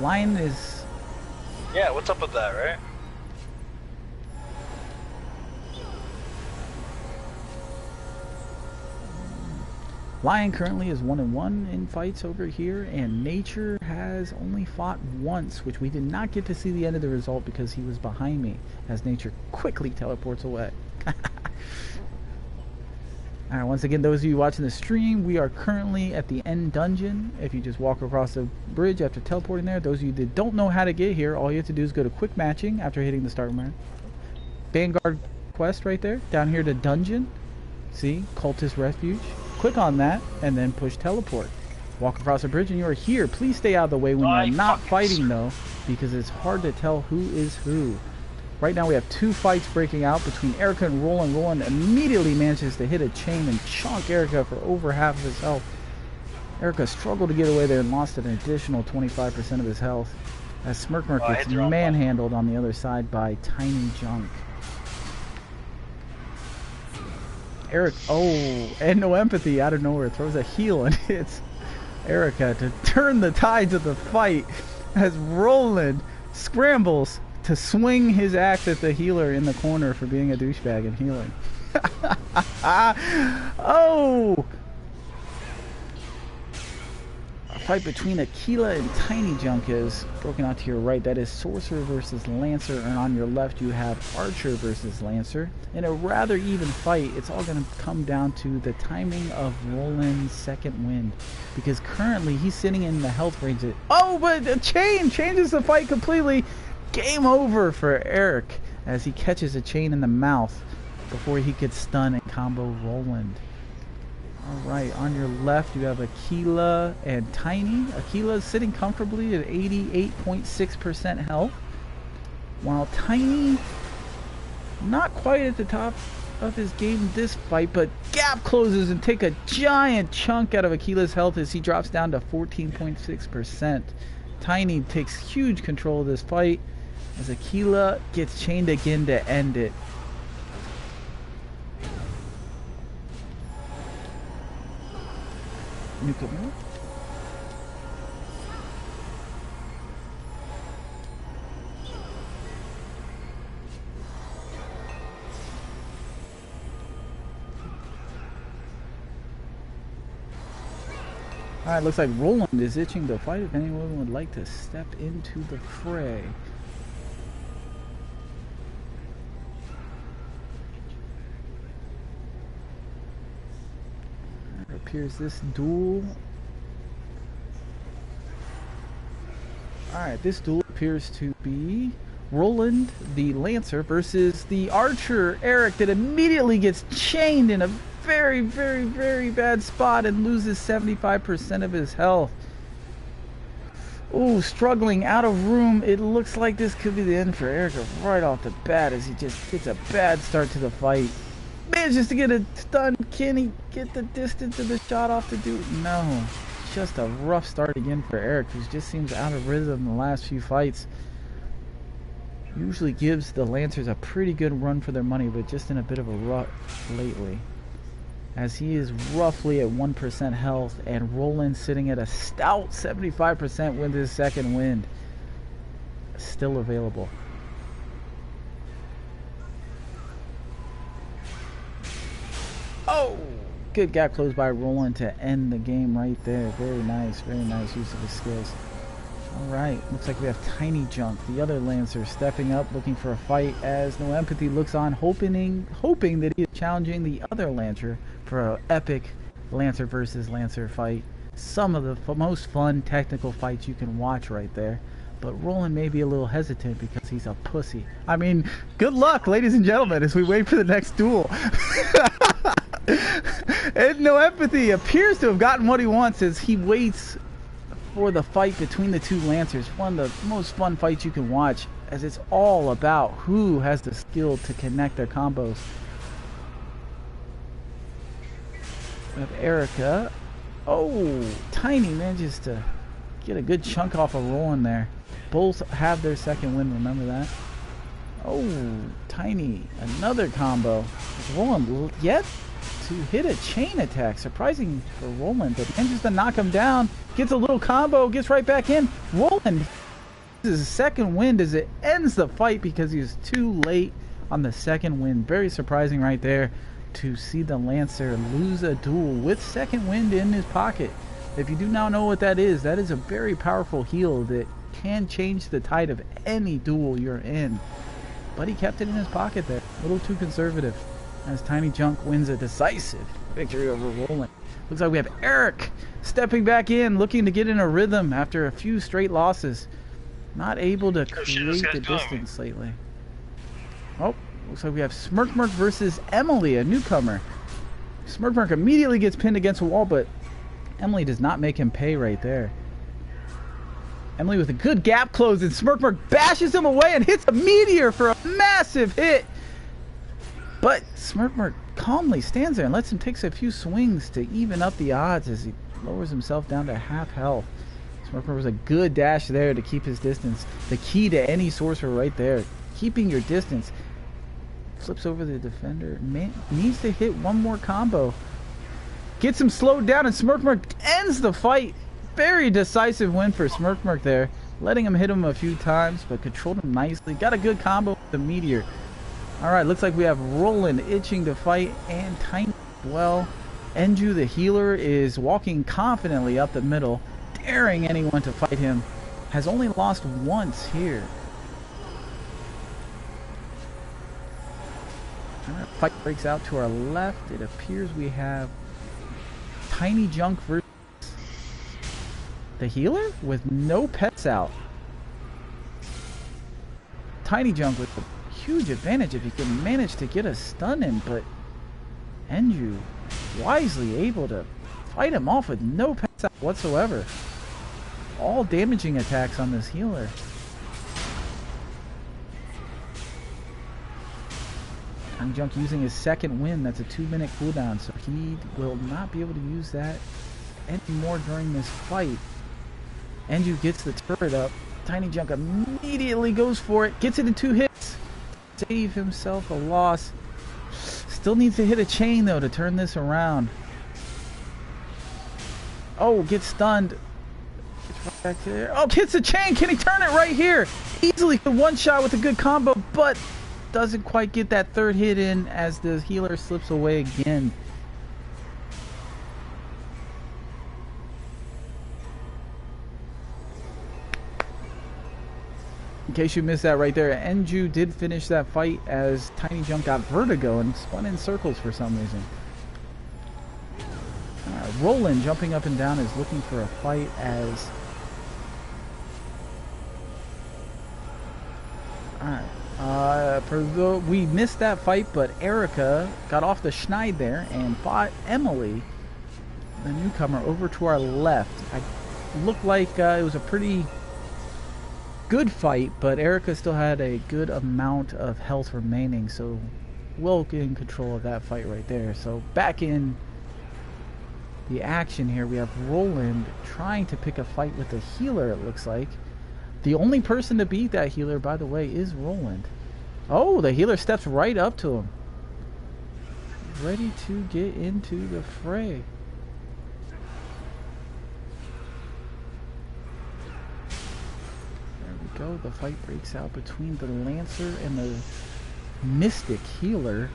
Lion is... Yeah, what's up with that, right? Lion currently is 1-1 in fights over here, and Nature has only fought once, which we did not get to see the end of the result because he was behind me, as Nature quickly teleports away. Alright, once again, those of you watching the stream, we are currently at the end dungeon. If you just walk across the bridge after teleporting there, those of you that don't know how to get here, all you have to do is go to quick matching after hitting the start mark. Vanguard quest right there, down here to dungeon. See, cultist refuge. Click on that and then push teleport. Walk across the bridge and you are here. Please stay out of the way when you're not fighting though, because it's hard to tell who is who. Right now we have 2 fights breaking out between Erica and Roland. Roland immediately manages to hit a chain and chunk Erica for over half of his health. Erica struggled to get away there and lost an additional 25% of his health, as Mmorpg gets manhandled on the other side by Tiny Junk. Eric, oh, and NoEmpathy out of nowhere throws a heal and hits Erica to turn the tides of the fight as Roland scrambles to swing his axe at the healer in the corner for being a douchebag and healing. Oh! A fight between Aquila and Tiny Junk is broken out to your right. That is Sorcerer versus Lancer, and on your left you have Archer versus Lancer. In a rather even fight, it's all going to come down to the timing of Roland's second wind, because currently he's sitting in the health range. Oh, but a chain changes the fight completely. Game over for Eric as he catches a chain in the mouth before he could stun and combo Roland. Alright, on your left you have Aquila and Tiny. Aquila is sitting comfortably at 88.6% health, while Tiny not quite at the top of his game this fight, but gap closes and take a giant chunk out of Aquila's health as he drops down to 14.6%. Tiny takes huge control of this fight as Aquila gets chained again to end it. Newcomer. Alright, looks like Roland is itching to fight if anyone would like to step into the fray. It appears this duel... Alright, this duel appears to be Roland, the Lancer, versus the Archer, Eric, that immediately gets chained in a very, very, very bad spot and loses 75% of his health. Ooh, struggling out of room. It looks like this could be the end for Erica right off the bat as he just gets a bad start to the fight. Manages to get a stun. Can he get the distance of the shot off the dude? No. Just a rough start again for Eric, who just seems out of rhythm in the last few fights. Usually gives the Lancers a pretty good run for their money, but just in a bit of a rut lately. As he is roughly at 1% health, and Roland sitting at a stout 75% with his second wind. Still available. Oh! Good gap closed by Roland to end the game right there. Very nice use of his skills. Alright, looks like we have Tiny Junk, the other Lancer, stepping up, looking for a fight as NoEmpathy looks on, hoping that he is challenging the other Lancer for an epic Lancer versus Lancer fight. Some of the most fun technical fights you can watch right there. But Roland may be a little hesitant because he's a pussy. I mean, good luck, ladies and gentlemen, as we wait for the next duel. And NoEmpathy appears to have gotten what he wants as he waits for the fight between the two Lancers. One of the most fun fights you can watch, as it's all about who has the skill to connect their combos. We have Erica. Oh, Tiny manages to get a good chunk off of Roland there. Both have their second win, remember that? Oh, Tiny, another combo. Roland yet to hit a chain attack. Surprising for Roland, but manages to knock him down. Gets a little combo, gets right back in. Roland is his second wind as it ends the fight because he was too late on the second wind. Very surprising right there to see the Lancer lose a duel with second wind in his pocket. If you do not know what that is a very powerful heal that can change the tide of any duel you're in. But he kept it in his pocket there. A little too conservative. As Tiny Junk wins a decisive victory over Roland. Looks like we have Eric stepping back in, looking to get in a rhythm after a few straight losses. Not able to create the distance lately. Oh, looks like we have Mmorpg versus Emily, a newcomer. Mmorpg immediately gets pinned against a wall, but Emily does not make him pay right there. Emily with a good gap close, and Mmorpg bashes him away and hits a meteor for a massive hit. But Mmorpg calmly stands there and lets him take a few swings to even up the odds as he lowers himself down to half health. Mmorpg was a good dash there to keep his distance. The key to any sorcerer right there. Keeping your distance. Flips over the defender. Needs to hit one more combo. Gets him slowed down, and Mmorpg ends the fight. Very decisive win for Mmorpg there. Letting him hit him a few times, but controlled him nicely. Got a good combo with the meteor. Alright, looks like we have Roland itching to fight, and Tiny well. Enju the healer is walking confidently up the middle, daring anyone to fight him. Has only lost once here. Alright, fight breaks out to our left. It appears we have Tiny Junk versus the healer with no pets out. Tiny Junk with a huge advantage if he can manage to get a stun in, but Enju wisely able to fight him off with no pets out whatsoever. All damaging attacks on this healer. Tiny Junk using his second wind. That's a 2-minute cooldown, so he will not be able to use that anymore during this fight. Enju gets the turret up. Tiny Junk immediately goes for it. Gets it in 2 hits. Save himself a loss. Still needs to hit a chain though to turn this around. Oh, gets stunned. Gets right back there. Oh, hits a chain. Can he turn it right here? Easily one shot with a good combo, but doesn't quite get that third hit in as the healer slips away again. In case you missed that right there, Enju did finish that fight as Tiny Junk got vertigo and spun in circles for some reason. Roland jumping up and down is looking for a fight as... we missed that fight, but Erica got off the schneid there and fought Emily, the newcomer, over to our left. It looked like it was a pretty good fight, but Erica still had a good amount of health remaining, so well in control of that fight right there. So back in the action here, we have Roland trying to pick a fight with the healer, it looks like. The only person to beat that healer, by the way, is Roland. Oh, the healer steps right up to him. Ready to get into the fray. There we go. The fight breaks out between the Lancer and the Mystic healer.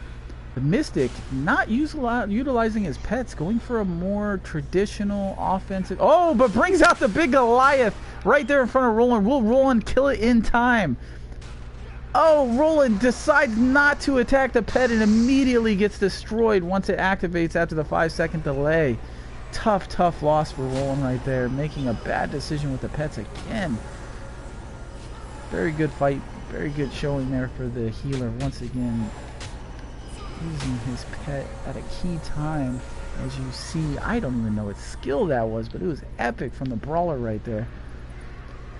The Mystic not utilizing his pets, going for a more traditional offensive. Oh, but brings out the big Goliath right there in front of Roland. Will Roland kill it in time? Oh, Roland decides not to attack the pet and immediately gets destroyed once it activates after the 5-second delay. Tough, tough loss for Roland right there, making a bad decision with the pets again. Very good fight, very good showing there for the healer once again. Using his pet at a key time, as you see. I don't even know what skill that was, but it was epic from the brawler right there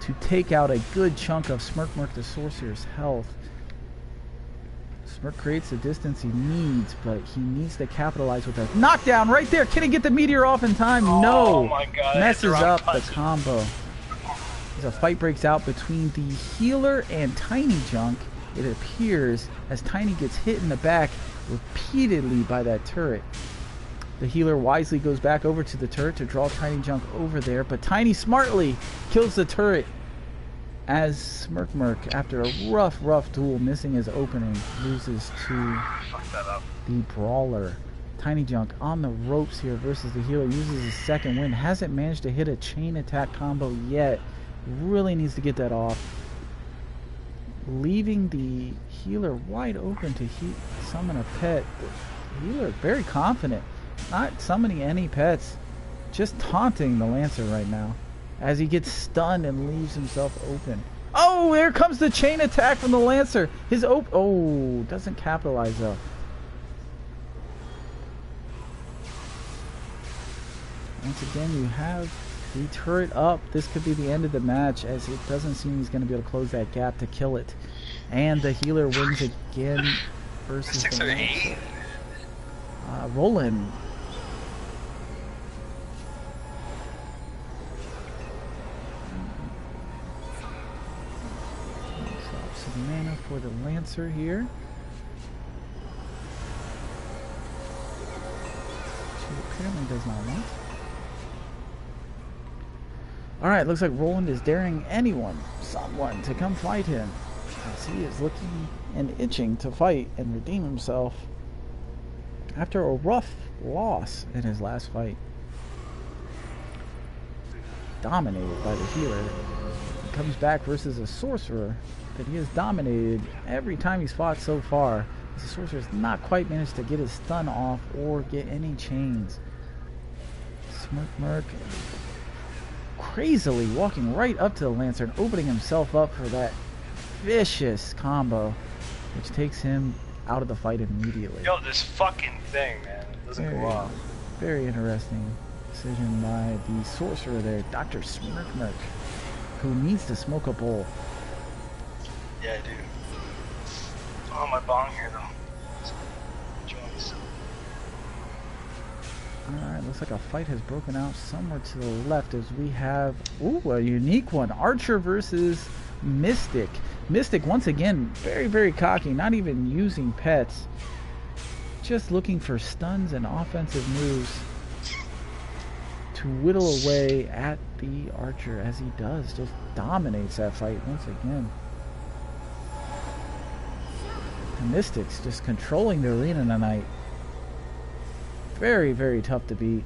to take out a good chunk of Mmorpg the Sorcerer's health. Smirk creates the distance he needs, but he needs to capitalize with a knockdown right there. Can he get the meteor off in time? Oh, no. My God, messes up the combo. As a fight breaks out between the healer and Tiny Junk, it appears, as Tiny gets hit in the back repeatedly by that turret. The healer wisely goes back over to the turret to draw Tiny Junk over there, but Tiny smartly kills the turret as Mmorpg, after a rough duel, missing his opening, loses to the brawler. Tiny Junk on the ropes here versus the healer, uses his second win, hasn't managed to hit a chain attack combo yet, really needs to get that off, leaving the healer wide open to summon a pet. The healer very confident, not summoning any pets, just taunting the Lancer right now as he gets stunned and leaves himself open. Oh, there comes the chain attack from the Lancer. His oh, doesn't capitalize though. Once again, you have the turret up. This could be the end of the match, as it doesn't seem he's going to be able to close that gap to kill it. And the healer wins again versus 6 the or 8. Roland. Drop some mana for the Lancer here. Which he apparently does not want. Alright, looks like Roland is daring someone to come fight him, as he is looking and itching to fight and redeem himself after a rough loss in his last fight. Dominated by the healer. He comes back versus a sorcerer that he has dominated every time he's fought so far. The sorcerer has not quite managed to get his stun off or get any chains. Mmorpg crazily walking right up to the Lancer and opening himself up for that vicious combo, which takes him out of the fight immediately. Yo, this fucking thing, man. It doesn't go off. Very interesting decision by the sorcerer there, Dr. Mmorpg, who needs to smoke a bowl. Yeah, I do. Oh, my bong here, though. Joints. Alright, looks like a fight has broken out somewhere to the left, as we have, a unique one. Archer versus Mystic. Mystic, once again, very cocky, not even using pets. Just looking for stuns and offensive moves to whittle away at the Archer, as he does. Just dominates that fight once again. The Mystics just controlling the arena tonight. Very tough to beat,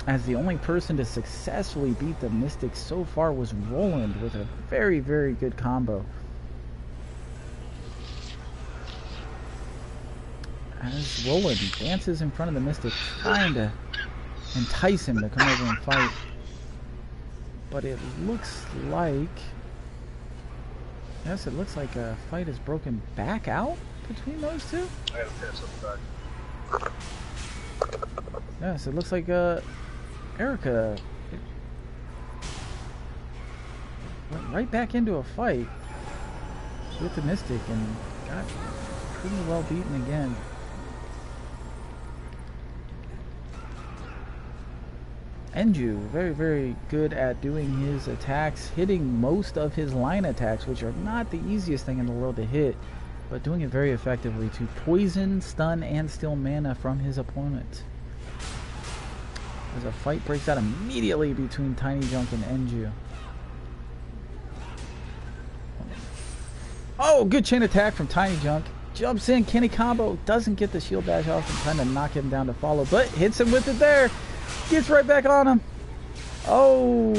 as the only person to successfully beat the Mystics so far was Roland with a very good combo. As Roland dances in front of the Mystic, trying to entice him to come over and fight, but it looks like, yes, it looks like a fight has broken back out between those two. I gotta pass up back. Yes, it looks like Erica right back into a fight with the Mystic and got pretty well beaten again. Enju, very, very good at doing his attacks, hitting most of his line attacks, which are not the easiest thing in the world to hit, but doing it very effectively to poison, stun, and steal mana from his opponent. As a fight breaks out immediately between Tiny Junk and Enju. Oh, good chain attack from Tiny Junk. Jumps in, Kenny combo, doesn't get the shield bash off and trying to knock him down to follow, but hits him with it there. Gets right back on him. Oh,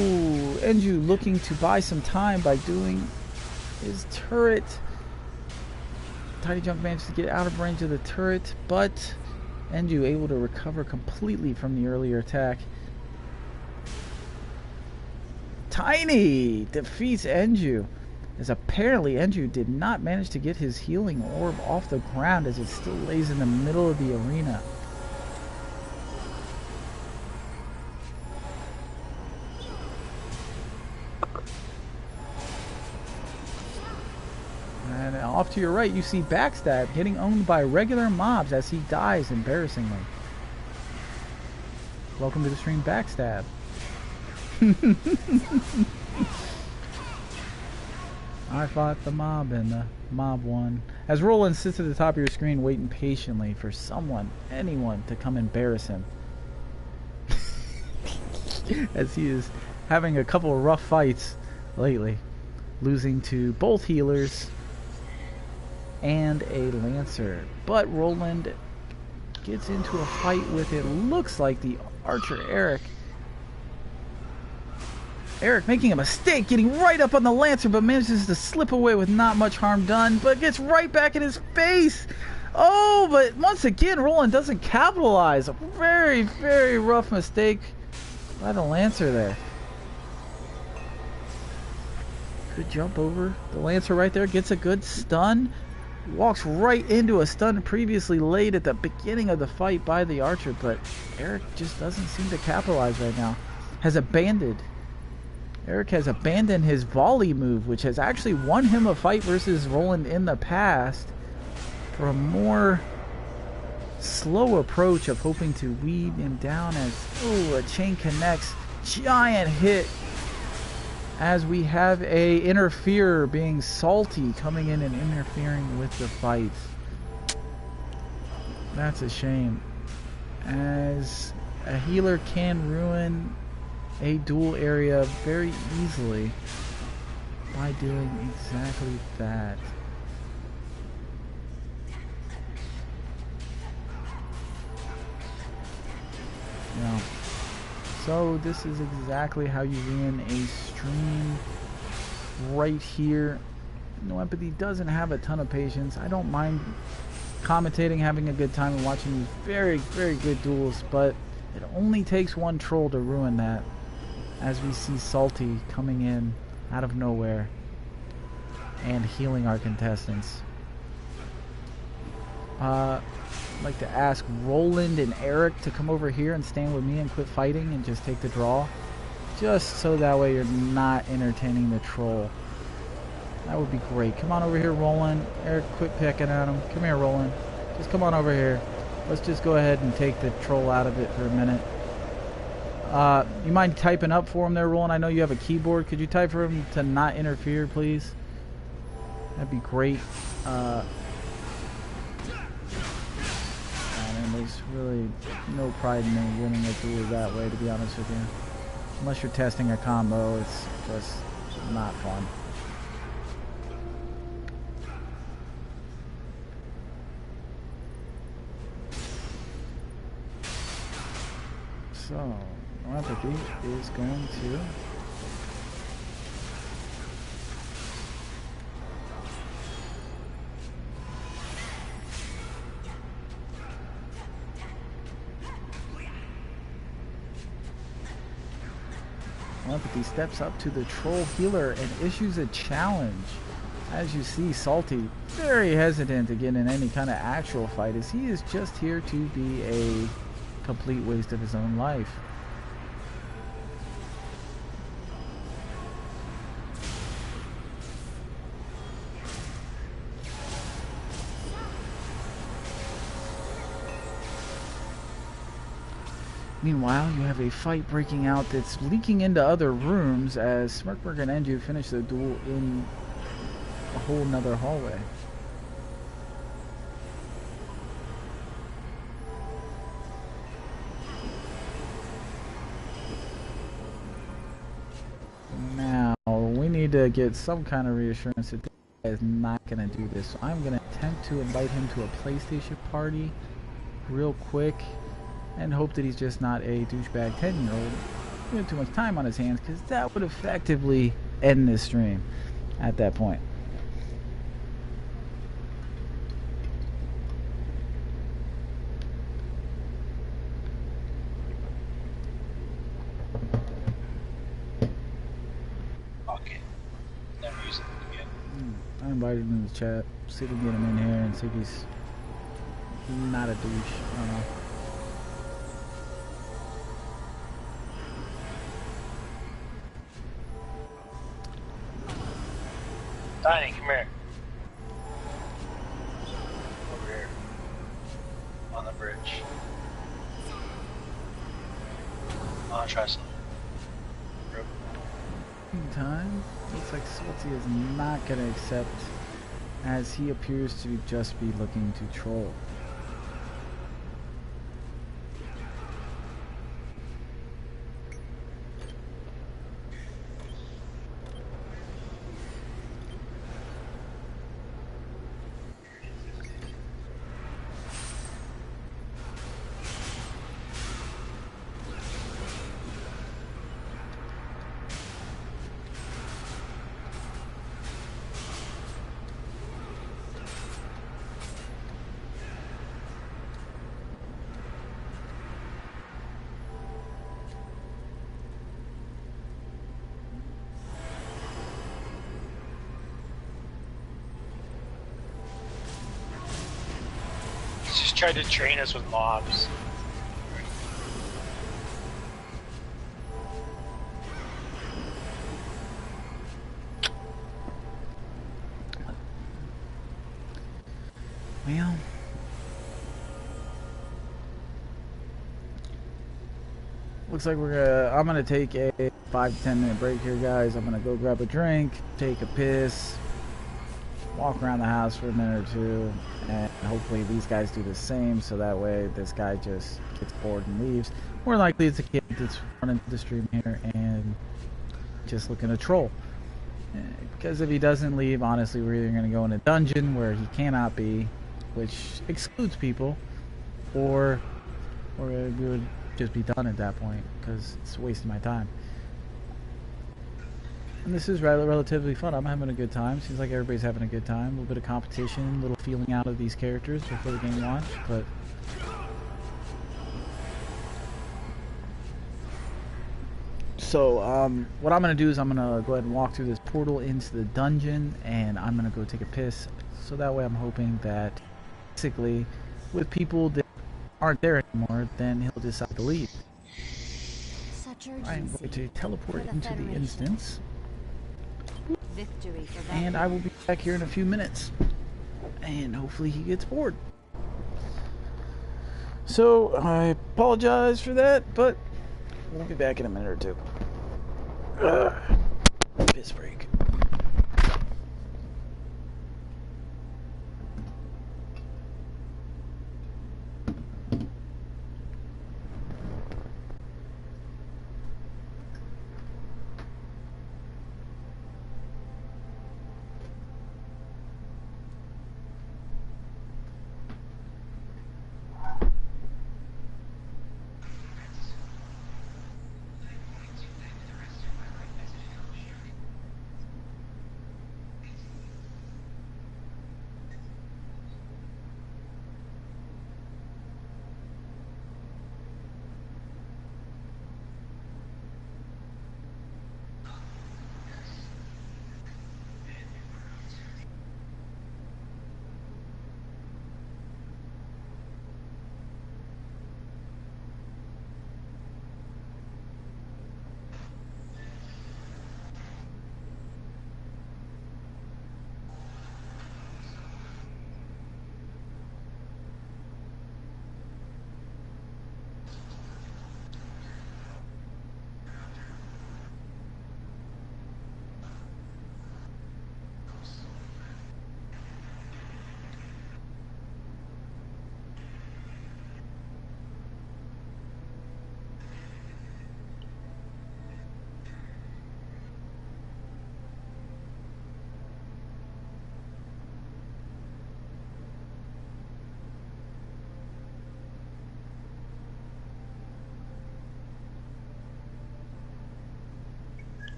Enju looking to buy some time by doing his turret. Tiny Junk managed to get out of range of the turret, but Enju able to recover completely from the earlier attack. Tiny defeats Enju, as apparently Enju did not manage to get his healing orb off the ground as it still lays in the middle of the arena. And off to your right, you see Backstab getting owned by regular mobs as he dies embarrassingly. Welcome to the stream, Backstab. I fought the mob and the mob won. As Roland sits at the top of your screen waiting patiently for someone, anyone, to come embarrass him. As he is having a couple of rough fights lately, losing to both healers and a Lancer. But Roland gets into a fight with, it looks like, the Archer Eric. Eric making a mistake, getting right up on the Lancer, but manages to slip away with not much harm done, but gets right back in his face. Oh, but once again, Roland doesn't capitalize. A very, very rough mistake by the Lancer there. Good jump over the Lancer right there, gets a good stun. Walks right into a stun previously laid at the beginning of the fight by the Archer, but Eric just doesn't seem to capitalize right now. Eric has abandoned his volley move, which has actually won him a fight versus Roland in the past, for a more slow approach of hoping to weed him down as, oh, a chain connects. Giant hit as we have a interferer being salty coming in and interfering with the fight. That's a shame, as a healer can ruin a duel area very easily by doing exactly that. Yeah. So this is exactly how you ruin a stream right here. NoEmpathy doesn't have a ton of patience. I don't mind commentating, having a good time, and watching these very, very good duels, but it only takes one troll to ruin that, as we see Salty coming in out of nowhere and healing our contestants. I'd like to ask Roland and Eric to come over here and stand with me and quit fighting and just take the draw, just so that way you're not entertaining the troll. That would be great. Come on over here, Roland. Eric, quit picking at him. Come here, Roland. Just come on over here. Let's just go ahead and take the troll out of it for a minute. You mind typing up for him there, Roland? I know you have a keyboard. Could you type for him to not interfere, please? That'd be great. And there's really no pride in winning a duel that way, to be honest with you. Unless you're testing a combo, it's just not fun. So, NoEmpathy is going to NoEmpathy steps up to the troll healer and issues a challenge. As you see, Salty very hesitant to get in any kind of actual fight, as he is just here to be a complete waste of his own life. Meanwhile, you have a fight breaking out that's leaking into other rooms as Mmorpg and Enju finish the duel in a whole nother hallway. Now, we need to get some kind of reassurance that this guy is not going to do this. So I'm going to attempt to invite him to a PlayStation party real quick and hope that he's just not a douchebag 10-year-old with too much time on his hands, because that would effectively end this stream at that point. Okay. Never use it again. I invited him to the chat. See if we can get him in here and see if he's not a douche. I don't know. Tiny, come here. Over here. On the bridge. I wanna try something. Meantime, looks like Salty is not going to accept, as he appears to just be looking to troll. He's just tried to train us with mobs. Well, looks like I'm gonna take a 5 to 10 minute break here, guys. I'm gonna go grab a drink, take a piss, walk around the house for a minute or two, and hopefully these guys do the same, so that way this guy just gets bored and leaves. More likely it's a kid that's running the stream here and just looking to troll. Because if he doesn't leave, honestly, we're either going to go in a dungeon where he cannot be, which excludes people, or we would just be done at that point, because it's wasting my time. And this is relatively fun. I'm having a good time. Seems like everybody's having a good time. A little bit of competition, a little feeling out of these characters before the game launch, but so what I'm going to do is I'm going to go ahead and walk through this portal into the dungeon, and I'm going to go take a piss. So that way I'm hoping that basically with people that aren't there anymore, then he'll decide to leave. I'm going to teleport into the instance, and I will be back here in a few minutes, and hopefully he gets bored. So I apologize for that, but we'll be back in a minute or two. Piss break.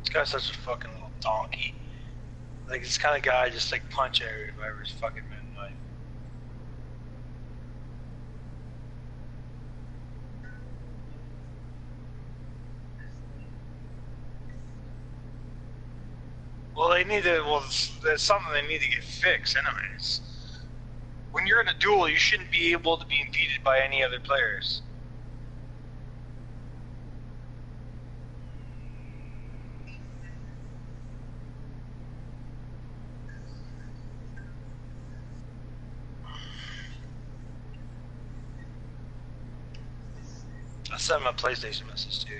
This guy's such a fucking little donkey. Like, this kind of guy just, like, punch whoever's fucking midnight. Well, they need to, well, there's something they need to get fixed anyways. When you're in a duel, you shouldn't be able to be impeded by any other players. I sent him a PlayStation message too.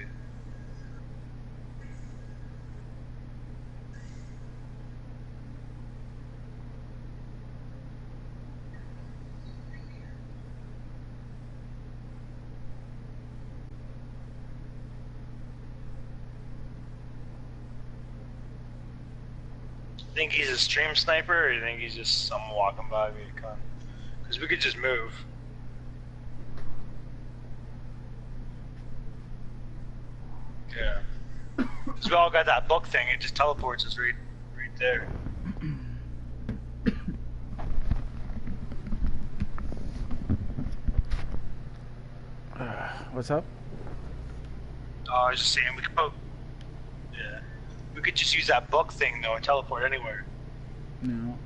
Think he's a stream sniper, or you think he's just someone walking by me to come? Because we could just move. Yeah. Because we all got that book thing, it just teleports us right there. What's up? I was just saying we could put. Yeah. We could just use that book thing though and teleport anywhere. No.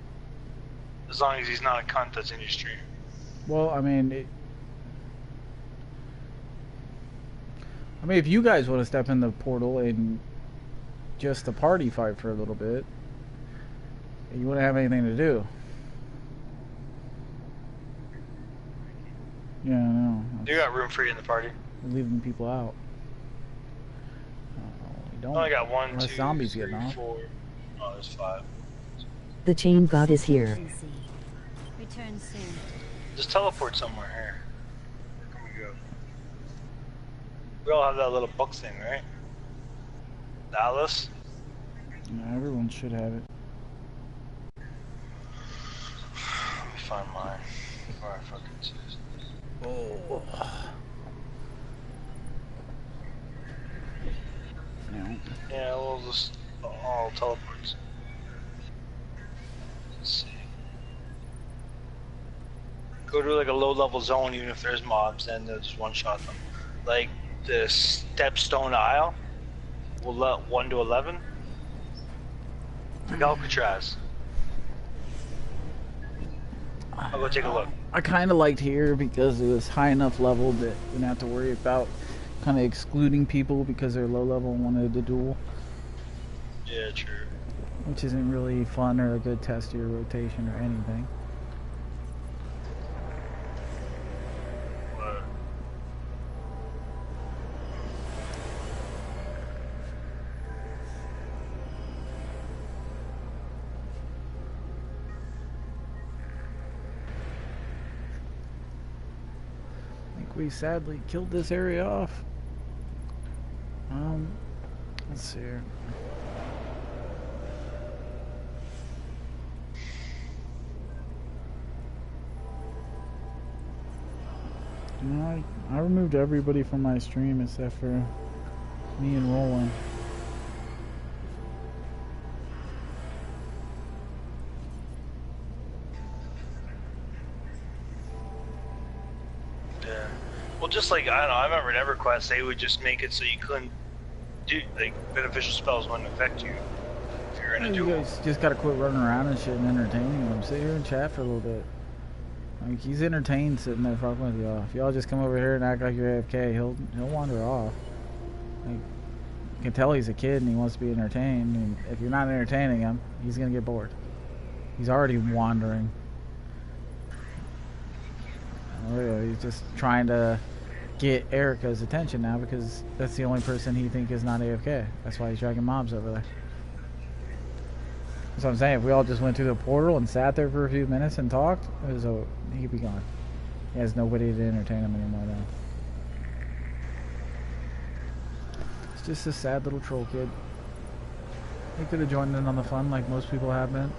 As long as he's not a cunt that's in your stream. Well, I mean, if you guys want to step in the portal and just a party fight for a little bit, you wouldn't have anything to do. Yeah, I know. You got room for you in the party. We're leaving people out. We don't. I only got 1, Unless 2, zombies 3, getting off. 4. Oh, there's 5. The chain god is here. Return soon. Just teleport somewhere here. Where can we go? We all have that little book thing, right? The Atlas? Yeah, everyone should have it. Let me find mine before I fucking choose. Oh. No. Yeah, we'll just all teleports. Let's see. Go to like a low-level zone, even if there's mobs, and they'll just one-shot them. Like the Stepstone Isle, we'll let 1 to 11. Like Alcatraz. I'll go take a look. I kind of liked here because it was high enough level that we didn't have to worry about kind of excluding people because they're low level and wanted to duel. Yeah, true. Which isn't really fun or a good test of your rotation or anything. What? I think we sadly killed this area off. Let's see here. No, I removed everybody from my stream except for me and Roland. Yeah. Well, just like, I don't know, I remember in EverQuest, they would just make it so you couldn't do, like, beneficial spells wouldn't affect you if you're in a You duel. guys just gotta quit running around and shit and entertaining them. Sit here and chat for a little bit. Like, he's entertained sitting there fucking with y'all. If y'all just come over here and act like you're AFK, he'll wander off. Like, you can tell he's a kid and he wants to be entertained. And if you're not entertaining him, he's gonna get bored. He's already wandering. Oh, yeah, he's just trying to get Erica's attention now because that's the only person he think is not AFK. That's why he's dragging mobs over there. That's what I'm saying. If we all just went through the portal and sat there for a few minutes and talked, he'd be gone. He has nobody to entertain him anymore now. It's just a sad little troll kid. He could have joined in on the fun like most people have been.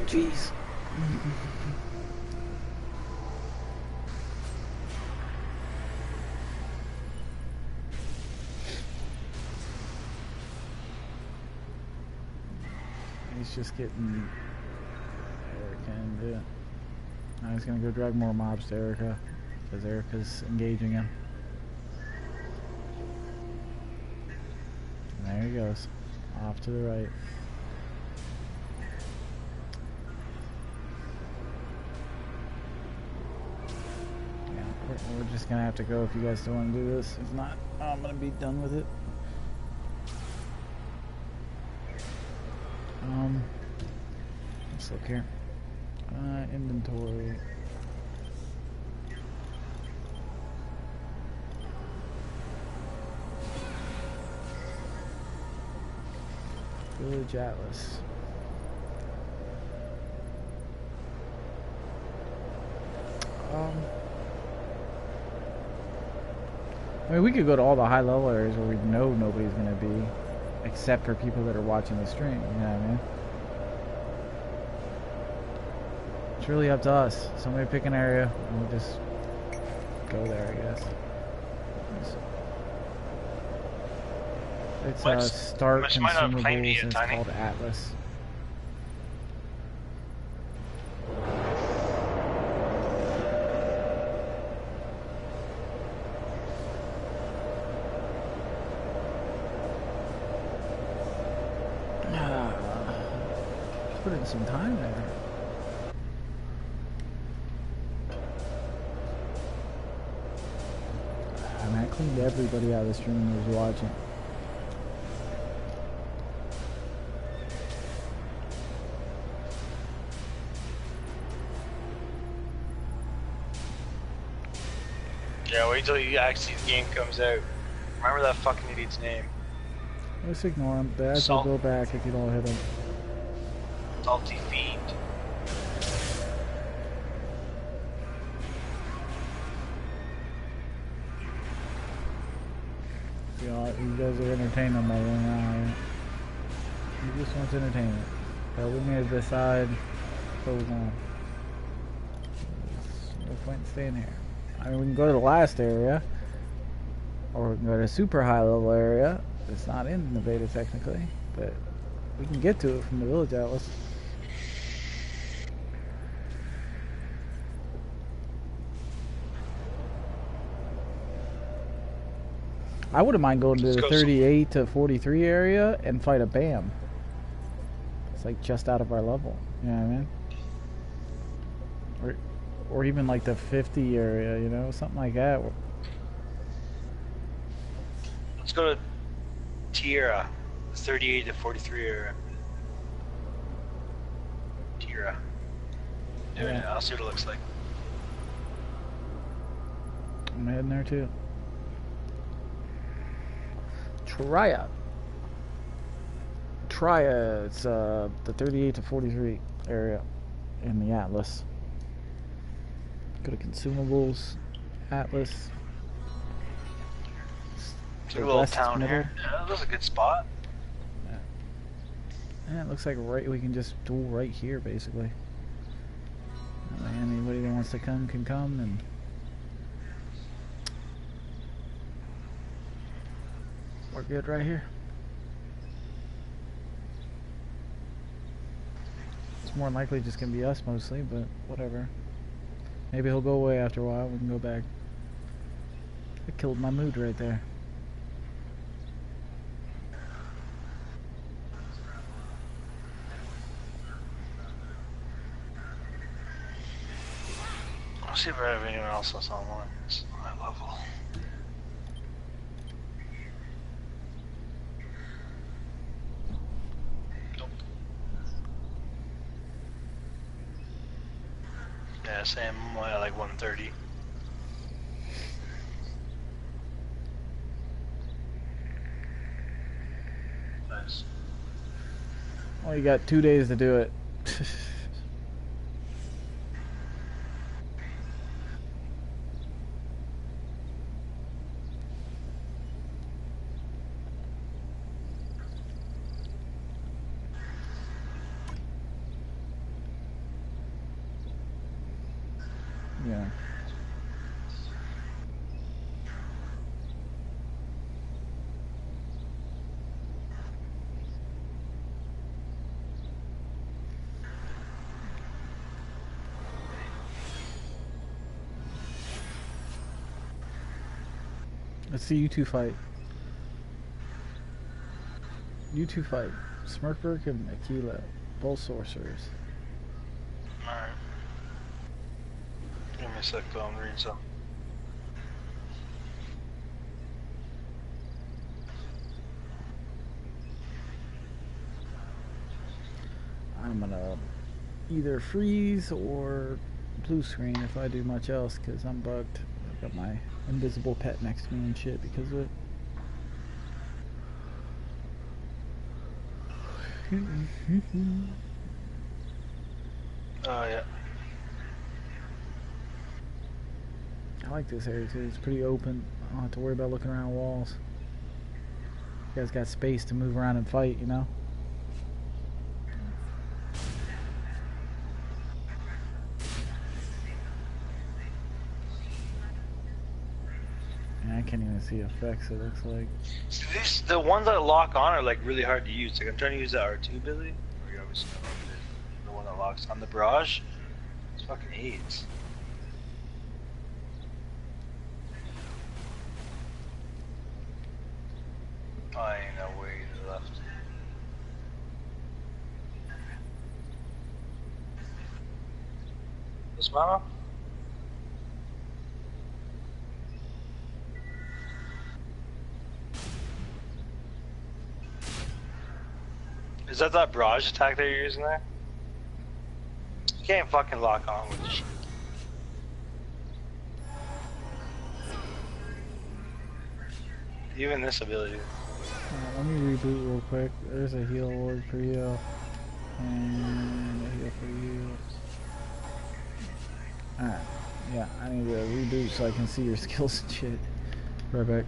Jeez. he's just getting Erica into it. Now he's gonna go drag more mobs to Erica because Erica's engaging him. And there he goes, off to the right. We're just gonna have to go if you guys don't want to do this. If not, I'm gonna be done with it. Let's look here. Inventory. Village Atlas. I mean, we could go to all the high-level areas where we know nobody's going to be, except for people that are watching the stream, you know what I mean? It's really up to us. Somebody pick an area, and we'll just go there, I guess. It's start consumables, and it's called Atlas. Put in some time there. I mean, I cleaned everybody out of the stream who was watching. Yeah, wait till you actually the game comes out. Remember that fucking idiot's name. Let's ignore him. Baz will go back if you don't hit him. Salty Fiend. Yeah, you guys are entertaining him right now. He just wants entertainment. But we need to decide what's going on. There's no point in staying here. I mean, we can go to the last area, or we can go to a super high level area. It's not in the beta technically, but we can get to it from the Village Atlas. I wouldn't mind going to the 38 to 43 area and fight a BAM. It's like just out of our level, you know what I mean? Or even like the 50 area, you know, something like that. Let's go to Tera, 38 to 43 area. Tera. Doing it. I'll see what it looks like. I'm heading there too. Tria. It's the 38 to 43 area in the Atlas. Go to consumables, Atlas. It's a little town here. Yeah, that's a good spot. Yeah. And it looks like we can just duel right here, basically. Anybody that wants to come can come, and we're good right here. It's more than likely just gonna be us mostly, but whatever. Maybe he'll go away after a while. We can go back. I killed my mood right there. I'll see if I have anyone else that's online. It's on that level. Yeah, same. I like 130. Nice. Well, you got 2 days to do it. Yeah. Let's see you two fight. You two fight. Mmorpg and Aquila, both sorcerers. Alright. Give me a sec though, I'm reading something. I'm gonna either freeze or blue screen if I do much else because I'm bugged. I've got my invisible pet next to me and shit because of it. Oh yeah. I like this area too. It's pretty open. I don't have to worry about looking around walls. You guys got space to move around and fight, you know? Yeah, I can't even see effects, it looks like. See, the ones that lock on are like really hard to use. Like I'm trying to use the R2 ability. Or you obviously know what it is. The one that locks on the barrage. It's fucking AIDS. I ain't no way to the left. This mama? Is that barrage attack that you're using there? You can't fucking lock on with this shit. Even this ability. Let me reboot real quick. There's a heal ward for you. And a heal for you. Alright. Yeah, I need to reboot so I can see your skills and shit. Right back.